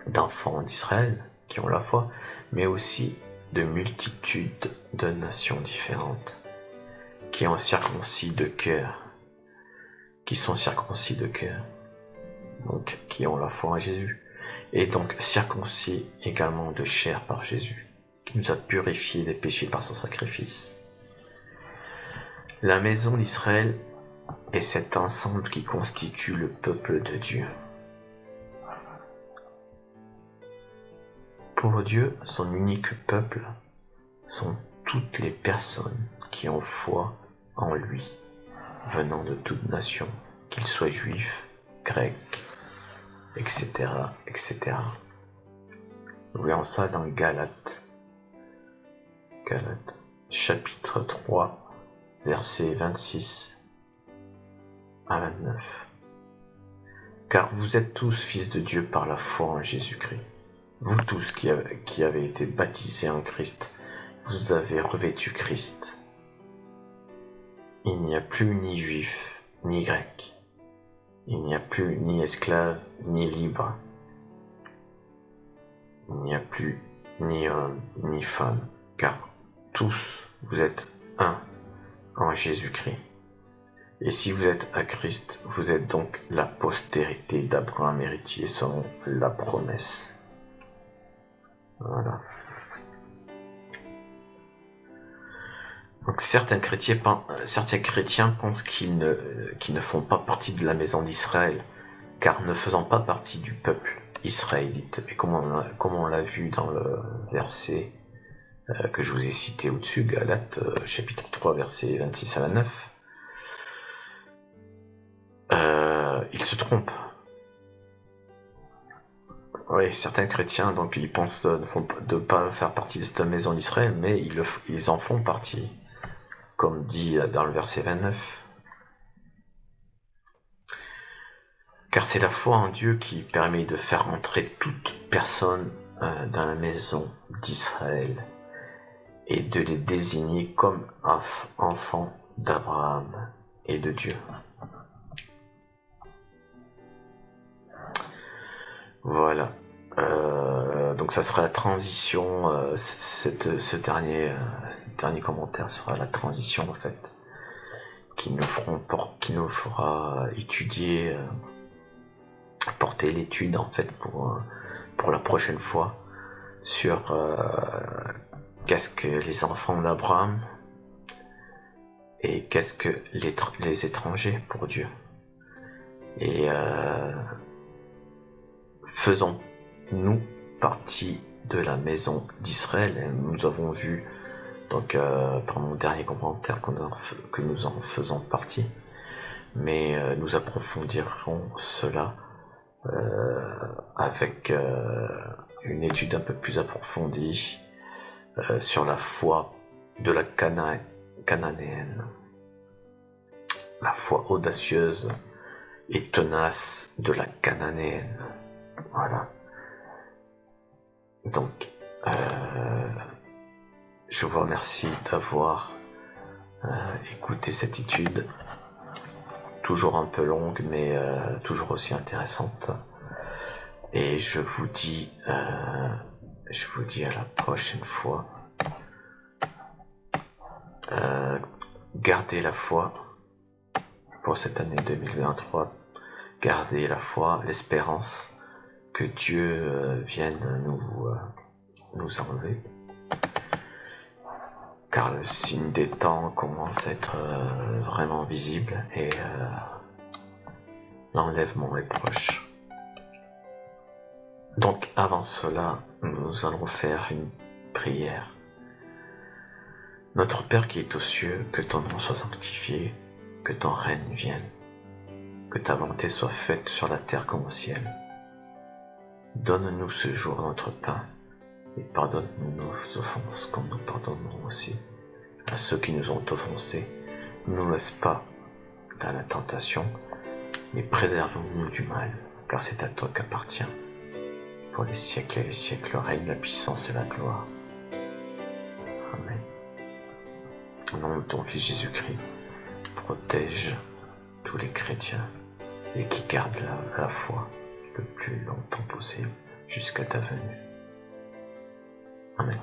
d'enfants d'Israël qui ont la foi, mais aussi de multitudes de nations différentes qui ont circoncis de cœur, qui sont circoncis de cœur, donc qui ont la foi en Jésus, et donc circoncis également de chair par Jésus, qui nous a purifiés des péchés par son sacrifice. La maison d'Israël est cet ensemble qui constitue le peuple de Dieu. Pour Dieu, son unique peuple sont toutes les personnes qui ont foi en lui, venant de toute nation, qu'ils soient juifs, grecs, etc., etc. Nous voyons ça dans Galates, chapitre 3, versets 26 à 29. Car vous êtes tous fils de Dieu par la foi en Jésus-Christ. Vous tous qui avez été baptisés en Christ, vous avez revêtu Christ. Il n'y a plus ni juif, ni grec. Il n'y a plus ni esclave, ni libre. Il n'y a plus ni homme, ni femme, car tous vous êtes un en Jésus-Christ. Et si vous êtes à Christ, vous êtes donc la postérité d'Abraham, héritier selon la promesse. Voilà. Donc certains chrétiens pensent qu'ils ne font pas partie de la maison d'Israël, car ne faisant pas partie du peuple israélite. Et comme on l'a vu dans le verset que je vous ai cité au-dessus, Galates chapitre 3, versets 26 à 29, ils se trompent. Oui, certains chrétiens, donc ils pensent de ne pas faire partie de cette maison d'Israël, mais ils en font partie, comme dit dans le verset 29. Car c'est la foi en Dieu qui permet de faire entrer toute personne dans la maison d'Israël et de les désigner comme enfants d'Abraham et de Dieu. Voilà. Donc ça sera la transition, ce dernier commentaire sera la transition en fait, qui nous fera étudier, porter l'étude en fait pour la prochaine fois sur qu'est-ce que les enfants d'Abraham et qu'est-ce que les étrangers pour Dieu. Et faisons-nous partie de la maison d'Israël. Nous avons vu donc par mon dernier commentaire que nous en faisons partie, mais nous approfondirons cela avec une étude un peu plus approfondie sur la foi de la cananéenne. La foi audacieuse et tenace de la cananéenne. Voilà. Donc, je vous remercie d'avoir écouté cette étude, toujours un peu longue, mais toujours aussi intéressante. Et je vous dis à la prochaine fois. Gardez la foi pour cette année 2023. Gardez la foi, l'espérance que Dieu vienne nous enlever. Car le signe des temps commence à être vraiment visible et l'enlèvement est proche. Donc avant cela, nous allons faire une prière. Notre Père qui est aux cieux, que ton nom soit sanctifié, que ton règne vienne, que ta volonté soit faite sur la terre comme au ciel. Donne-nous ce jour notre pain, et pardonne-nous nos offenses comme nous pardonnons aussi à ceux qui nous ont offensés. Ne nous laisse pas dans la tentation, mais préserve-nous du mal, car c'est à toi qu'appartient, pour les siècles et les siècles, le règne, la puissance et la gloire. Amen. Au nom de ton Fils Jésus-Christ, protège tous les chrétiens et qui gardent la foi le plus longtemps possible jusqu'à ta venue. Amen.